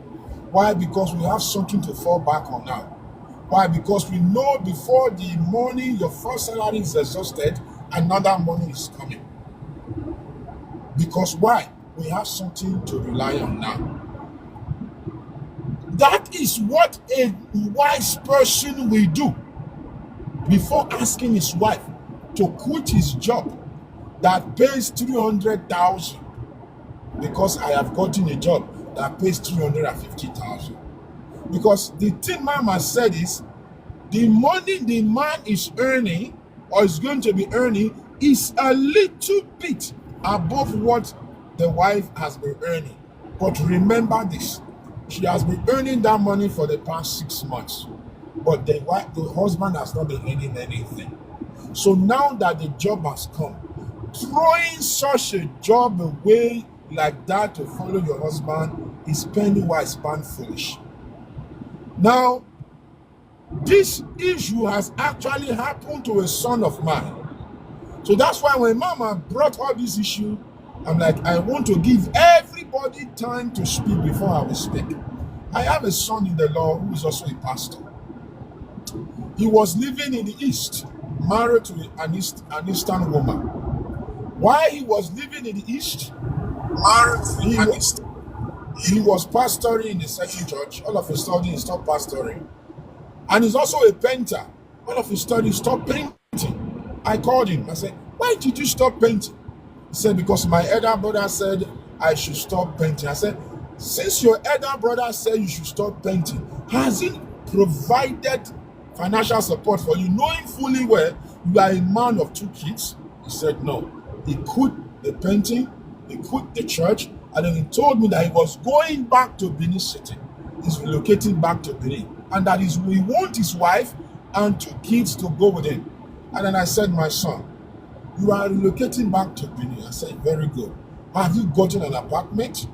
Why? Because we have something to fall back on now. Why? Because we know before the morning your first salary is exhausted, another money is coming. Because why? We have something to rely on now. That is what a wise person will do before asking his wife to quit his job that pays 300,000 because I have gotten a job that pays 350,000. Because the thing Mama said is the money the man is earning or is going to be earning is a little bit above what the wife has been earning. But remember this, she has been earning that money for the past 6 months, but the husband has not been earning anything. So now that the job has come, throwing such a job away like that to follow your husband is penny wise, pound foolish. Now, this issue has actually happened to a son of mine. So that's why when Mama brought all this issue, I'm like, I want to give everybody time to speak before I will speak. I have a son in the Lord who is also a pastor. He was living in the East, married to an Eastern woman. While he was living in the East, He was pastoring in a certain church. All of a sudden, he stopped pastoring. And he's also a painter. All of a sudden, he stopped painting. I called him. I said, why did you stop painting? He said, because my elder brother said I should stop painting. I said, since your elder brother said you should stop painting, has he provided financial support for you, knowing fully well you are a man of 2 kids? He said, no. He quit the painting, he quit the church, and then he told me that he was going back to Benin City. He's relocating back to Benin, and that he wants his wife and 2 kids to go with him. And then I said, my son, you are relocating back to Benin. I said, very good. Have you gotten an apartment?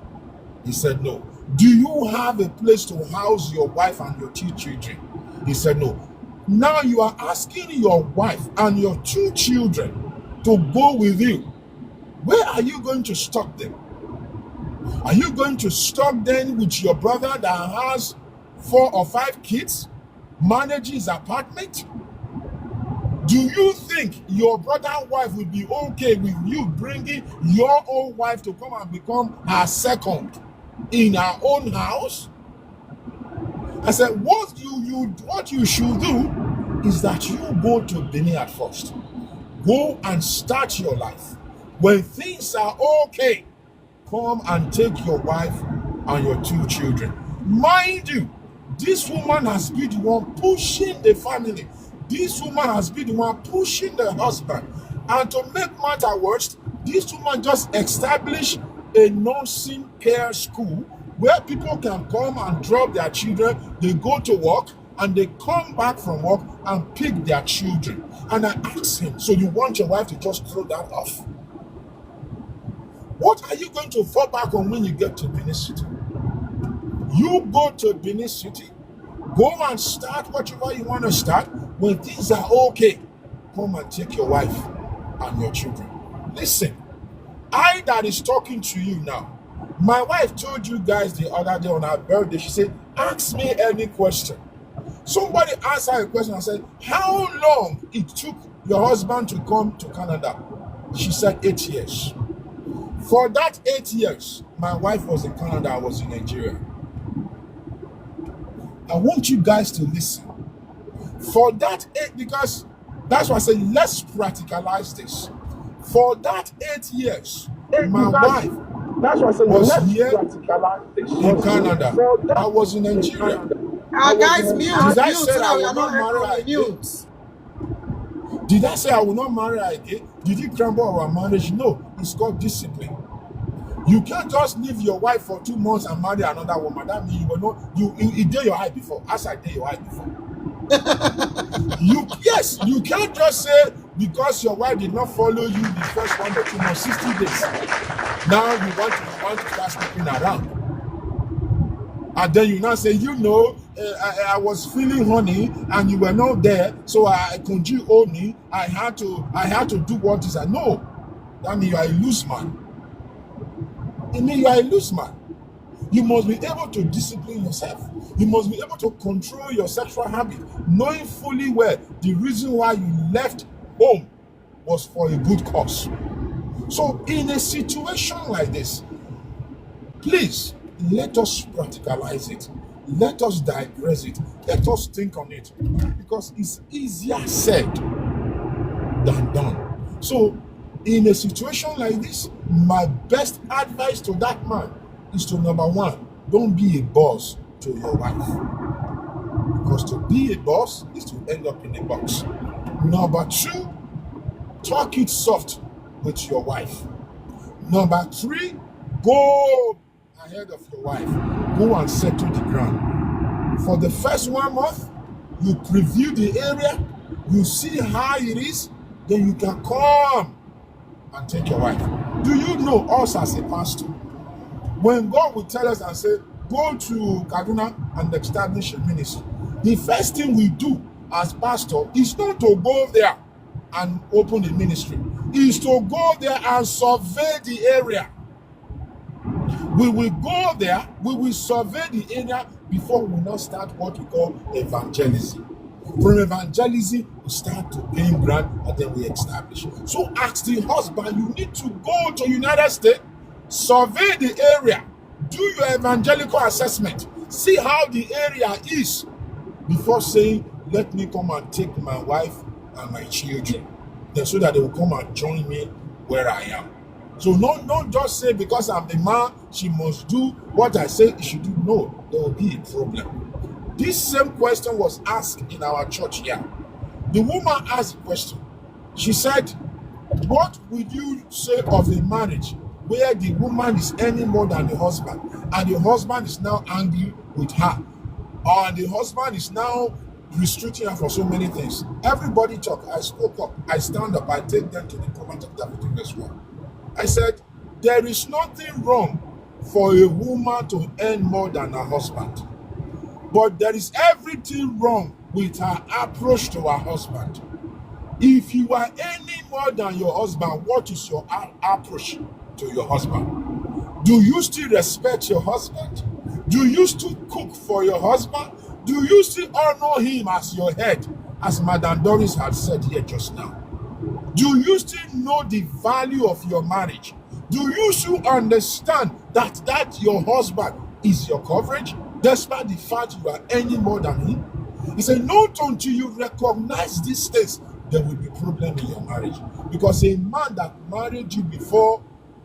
He said, no. Do you have a place to house your wife and your 2 children? He said, no. Now you are asking your wife and your 2 children to go with you. Where are you going to stock them? Are you going to stock them with your brother that has 4 or 5 kids, manages his apartment? Do you think your brother's wife will be okay with you bringing your own wife to come and become her second in her own house? I said, what you should do is that you go to Benin at first. Go and start your life. When things are okay, come and take your wife and your 2 children. Mind you, this woman has been the one pushing the family. This woman has been the one pushing the husband. And to make matter worse, this woman just established a nursing care school where people can come and drop their children. They go to work and they come back from work and pick their children. And I asked him, so you want your wife to just throw that off? What are you going to fall back on when you get to Benin City? You go to Benin City, go and start whatever you want to start. When things are okay, come and take your wife and your children. Listen, I that is talking to you now, my wife told you guys the other day on her birthday, she said, ask me any question. Somebody asked her a question and said, how long it took your husband to come to Canada? She said 8 years. For that 8 years, my wife was in Canada, I was in Nigeria. I want you guys to listen. For that 8, because that's why I say let's practicalize this. For that 8 years, my wife was here in Canada. I was in Nigeria. Guys, mute Did I so say I that we will are not not marry her hearing again? mute. Did I say I will not marry her again? Did it crumble our marriage? No, it's called discipline. You can't just leave your wife for 2 months and marry another woman. That means you will not. You did your eye before. As I did your eye before. You can't just say because your wife did not follow you the first 1 or 2 months, 60 days. Now you want to start sleeping around. And then you now say, I was feeling honey and you were not there, so I conjured only. I had to do what is I know. That means you are a loose man. It means you are a loose man. You must be able to discipline yourself. You must be able to control your sexual habit, knowing fully well the reason why you left home was for a good cause. So in a situation like this, please, let us practicalize it. Let us digress it. Let us think on it. Because it's easier said than done. So in a situation like this, my best advice to that man is to, number 1, don't be a boss to your wife. Because to be a boss is to end up in a box. Number 2, talk it soft with your wife. Number 3, go ahead of your wife. Go and settle the ground. For the first 1 month, you preview the area, you see how it is, then you can come and take your wife. Do you know us as a pastor? When God will tell us and say, go to Kaduna and establish a ministry, the first thing we do as pastor is not to go there and open the ministry. Is to go there and survey the area. We will go there, we will survey the area before we now start what we call evangelism. From evangelism, we start to gain ground and then we establish. So ask the husband, you need to go to United States, survey the area, Do your evangelical assessment. See how the area is before saying, let me come and take my wife and my children. Then so that they will come and join me where I am. So don't just say because I'm the man, she must do what I say she should do. No, there will be a problem. This same question was asked in our church here. The woman asked a question. She said, what would you say of a marriage where the woman is earning more than the husband and the husband is now angry with her, or the husband is now restricting her for so many things? Everybody talk. I spoke up. I stand up. I take them to the Proverbs chapter 15 verse 1. I said, there is nothing wrong for a woman to earn more than her husband, but there is everything wrong with her approach to her husband. If you are earning more than your husband, what is your approach to your husband? Do you still respect your husband? Do you still cook for your husband? Do you still honor him as your head, as Madame Doris had said here just now? Do you still know the value of your marriage? Do you still understand that your husband is your coverage, despite the fact you are earning more than him? He said, not until you recognize these things, there will be problem in your marriage. Because a man that married you before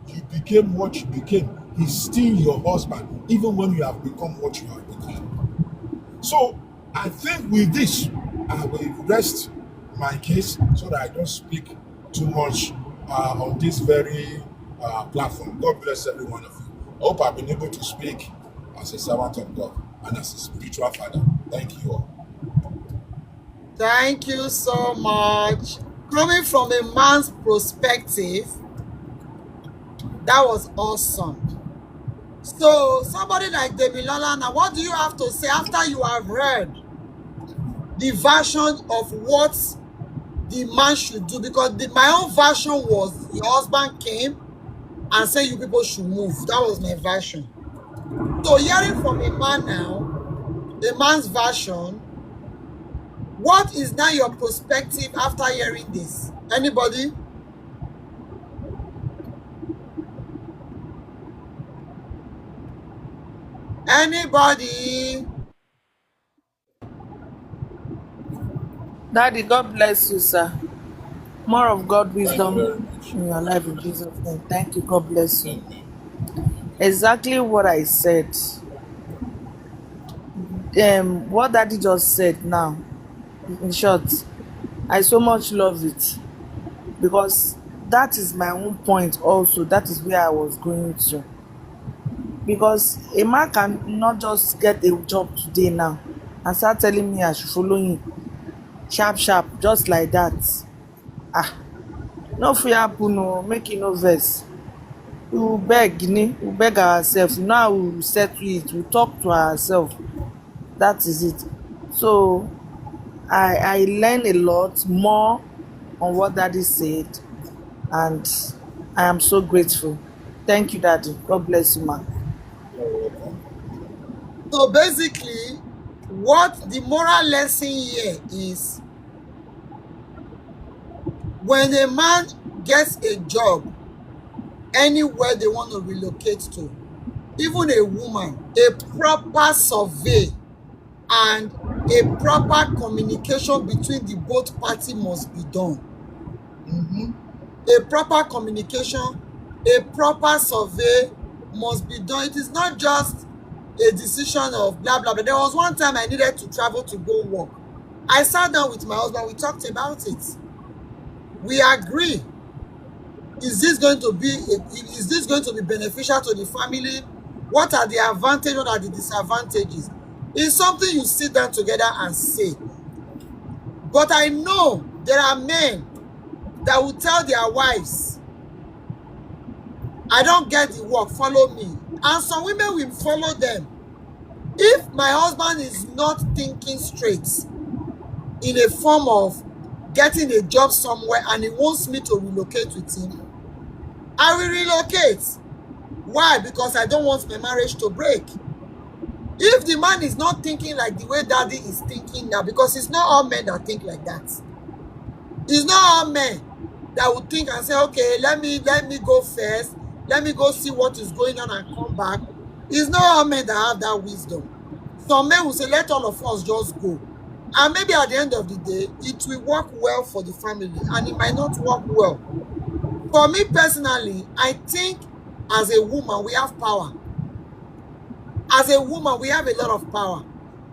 you became what you became, he's still your husband, even when you have become what you have become. So I think with this, I will rest my case so that I don't speak too much on this very platform. God bless every one of you. I hope I've been able to speak as a servant of God and as a spiritual father. Thank you all. Thank you so much. Coming from a man's perspective, that was awesome. So somebody like Demilola, now what do you have to say after you have heard the version of what the man should do? Because my own version was your husband came and said you people should move. That was my version. So hearing from a man now, the man's version, what is now your perspective after hearing this? Anybody? Anybody? Daddy, God bless you, sir. More of God Thank you wisdom very much. in your life in Jesus' name. Thank you. God bless you. Exactly what I said. What Daddy just said now, in short, I so much love it because that is my own point also. That is where I was going to. Because a man can not just get a job today now and start telling me I should follow him sharp sharp just like that. No fit happen o, make e no vex. We will beg we will beg ourselves. You know how we will settle it, we will talk to ourselves. That is it. So I learn a lot more on what Daddy said, and I am so grateful. Thank you, Daddy. God bless you, ma. You're welcome. So basically, what the moral lesson here is, when a man gets a job anywhere they want to relocate to, even a woman, a proper survey and a proper communication between the both parties must be done. A proper communication, a proper survey must be done. It is not just a decision of blah, blah, blah. There was one time I needed to travel to go work. I sat down with my husband. We talked about it. We agree. Is this going to be beneficial to the family? What are the advantages? What are the disadvantages? It's something you sit down together and say. But I know there are men that will tell their wives, I don't get the work, follow me. And some women will follow them. If my husband is not thinking straight in a form of getting a job somewhere and he wants me to relocate with him, I will relocate. Why? Because I don't want my marriage to break. If the man is not thinking like the way Daddy is thinking now, because it's not all men that think like that. It's not all men that would think and say, okay, let me go first. Let me go see what is going on and come back. It's not all men that have that wisdom. Some men will say, let all of us just go. And maybe at the end of the day, it will work well for the family and it might not work well. For me personally, I think as a woman, we have power. As a woman, we have a lot of power.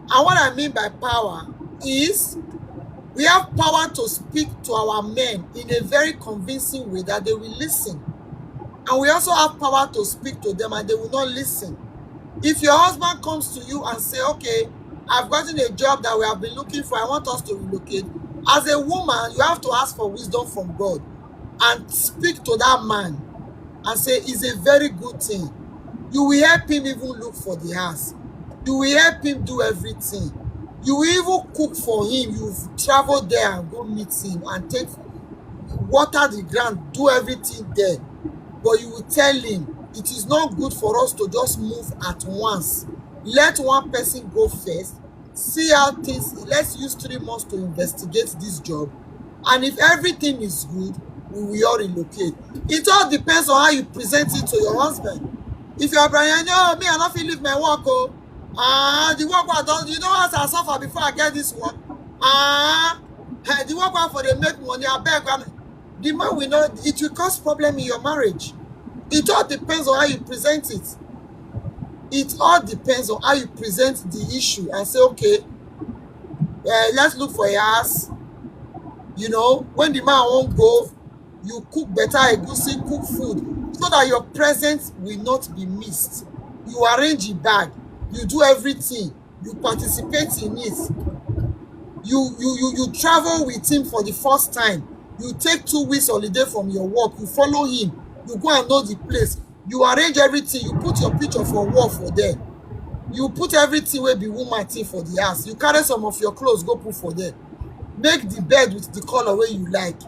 And what I mean by power is we have power to speak to our men in a very convincing way that they will listen. And we also have power to speak to them and they will not listen. If your husband comes to you and say, okay, I've gotten a job that we have been looking for, I want us to relocate. As a woman, you have to ask for wisdom from God and speak to that man and say, it's a very good thing. You will help him even look for the house. You will help him do everything. You will even cook for him. You travel there and go meet him and take water the ground, do everything there. But you will tell him, it is not good for us to just move at once. Let one person go first, see how things, let's use 3 months to investigate this job. And if everything is good, we will all relocate. It all depends on how you present it to your husband. If you're Brian, oh, me, I not feel leave my work, oh. The work I done, you know what I suffer before I get this work? The work for they make money, I beg. The man will not, it will cause problem in your marriage. It all depends on how you present it. It all depends on how you present the issue and say, okay, let's look for a house. You know, when the man won't go, you cook better egusi, cook food, so that your presence will not be missed. You arrange a bag, you do everything, you participate in it. You travel with him for the first time. You take 2 weeks holiday from your work, you follow him, you go and know the place, you arrange everything, you put your picture for wall for there, you put everything wey be woman thing for the house, you carry some of your clothes go put for there, make the bed with the color wey you like.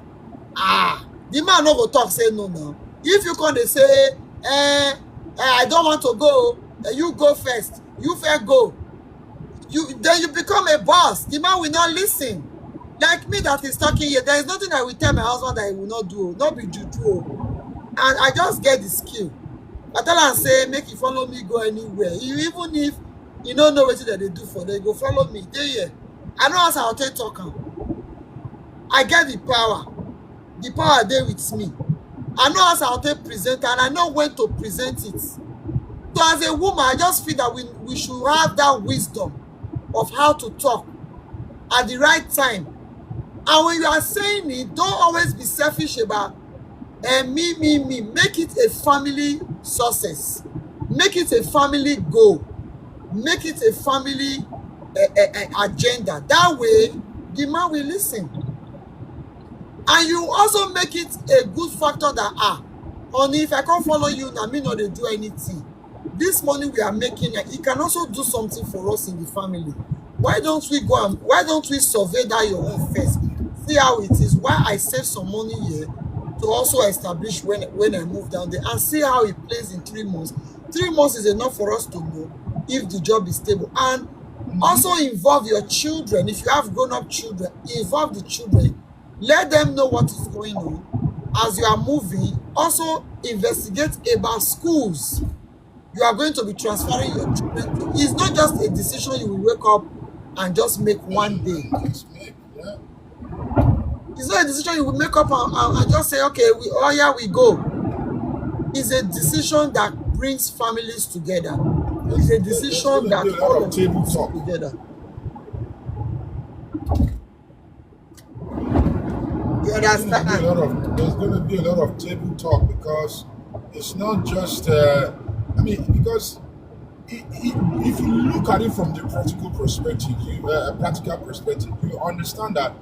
The man no go talk say no now. If you come dey say I don't want to go, you go first, you first go, then you become a boss. The man will not listen. Like me that is talking here, there is nothing I will tell my husband that he will not do, not be juju. And I just get the skill. I tell am say make he follow me go anywhere. Even if you don't know wetin dem dey do for them, go follow me. Dey here. I know as I will take talk am. I get the power. The power dey with me. I know as I will take present and I know when to present it. So as a woman, I just feel that we should have that wisdom of how to talk at the right time. And when you are saying it, don't always be selfish about me. Make it a family success. Make it a family goal. Make it a family agenda. That way, the man will listen. And you also make it a good factor that, honey, if I can't follow you, now me not dey do anything. This money we are making, it can also do something for us in the family. Why don't we survey that your own first? See how it is. Why I save some money here to also establish when I move down there and see how it plays in 3 months. 3 months is enough for us to know if the job is stable. And also involve your children. If you have grown-up children, involve the children. Let them know what is going on as you are moving. Also investigate about schools you are going to be transferring your children to. It's not just a decision you will wake up and just make one day. It's not a decision you will make up and just say, okay, we go. It's a decision that brings families together. It's a decision that all of table talk together. You understand? There's going to be a lot of table talk because it's not just, because if you look at it from the practical perspective, you understand that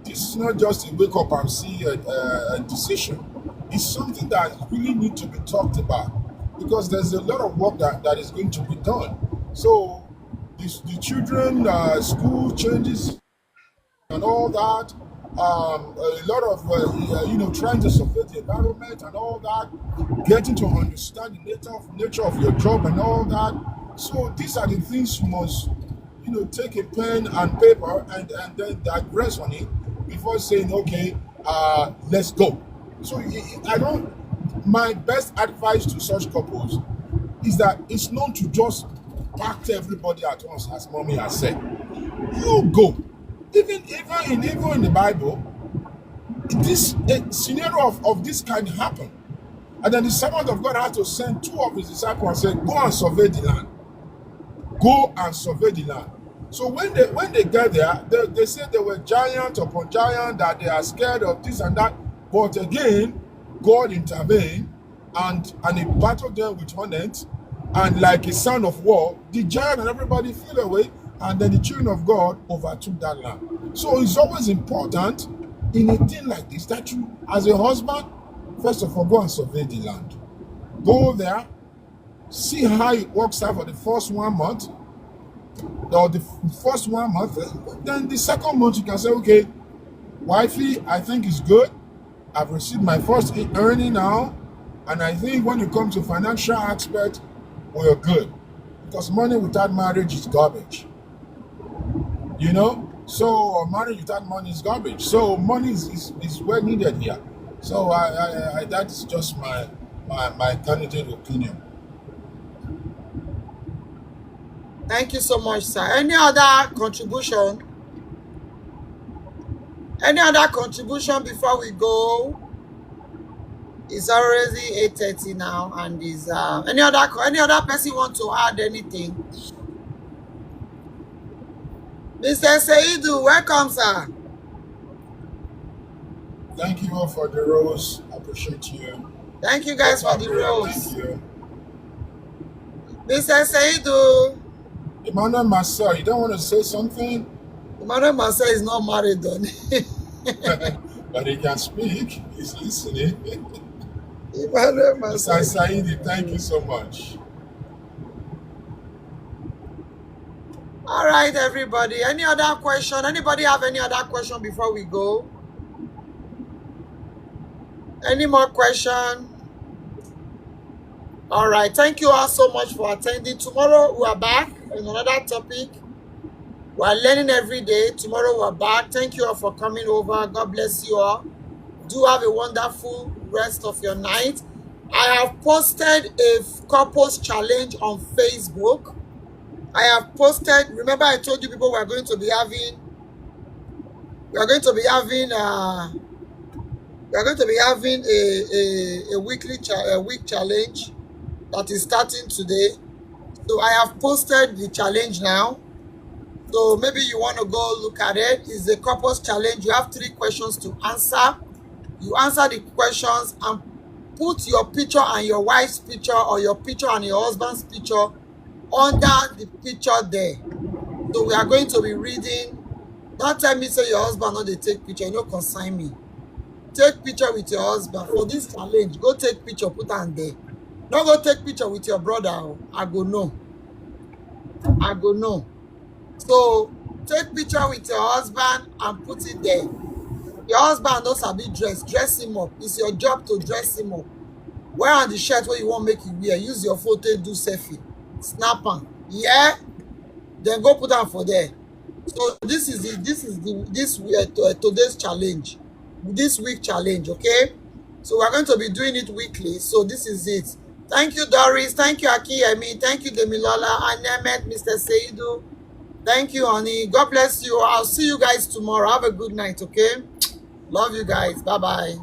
this is not just a wake up and see a decision. It's something that really needs to be talked about because there's a lot of work that is going to be done. So the children, school changes and all that, a lot of trying to survey the environment and all that, getting to understand the nature of your job and all that. So these are the things you must take a pen and paper and then digress on it before saying, okay, let's go. So my best advice to such couples, is that it's not to just pack everybody at once, as mommy has said. You go. Even in the Bible, this a scenario of this kind happened. And then the servant of God had to send two of his disciples and say, go and survey the land. Go and survey the land. So when they get there, they said there were giant upon giant, that they are scared of this and that. But again, God intervened and he battled them with hornets, and like a sound of war, the giant and everybody flew away, and then the children of God overtook that land. So it's always important in a thing like this that you, as a husband, first of all, go and survey the land. Go there, see how it works out for the first 1 month, or the first 1 month. Then the second month you can say, okay, wifey, I think it's good. I've received my first earning now, and I think when it comes to financial aspect, we're good. Because money without marriage is garbage. You know? So marriage without money is garbage. So money is well needed here. So I that's just my candidate opinion. Thank you so much, sir. Any other contribution? Any other contribution before we go? It's already 8:30 now, and is any other person want to add anything? Mr. Seidu, welcome, sir. Thank you all for the rose. I appreciate you. Thank you guys for the rose. Thank you. Mr. Seidu. Emmanuel Marcel, you don't want to say something? Emmanuel Marcel is not married, though. But he can speak. He's listening. Emmanuel Marcel. Mr. Saidi, thank you so much. All right, everybody. Any other question? Anybody have any other question before we go? Any more question? All right. Thank you all so much for attending. Tomorrow we are back on another topic. We are learning every day. Tomorrow we are back. Thank you all for coming over. God bless you all. Do have a wonderful rest of your night. I have posted a couples challenge on Facebook. I have posted, remember I told you people we are going to be having a week challenge that is starting today. So I have posted the challenge now. So maybe you want to go look at it. It's a couples challenge. You have 3 questions to answer. You answer the questions and put your picture and your wife's picture, or your picture and your husband's picture under the picture there. So we are going to be reading. Don't tell me say your husband no dey take picture, no consign me. Take picture with your husband for this challenge. Go take picture, put am there. No go take picture with your brother. I go know. So take picture with your husband and put it there. Your husband no sabi dress him up. It's your job to dress him up. Wear on the shirt where you want make you wear. Use your photo, do selfie. Snap am. Yeah? Then go put am for there. So this is today's challenge. This week challenge, okay? So we're going to be doing it weekly. So this is it. Thank you, Doris. Thank you, Akiyemi. Thank you, Demilola, Anemet, Mr. Seidu. Thank you, honey. God bless you. I'll see you guys tomorrow. Have a good night, okay? Love you guys. Bye-bye.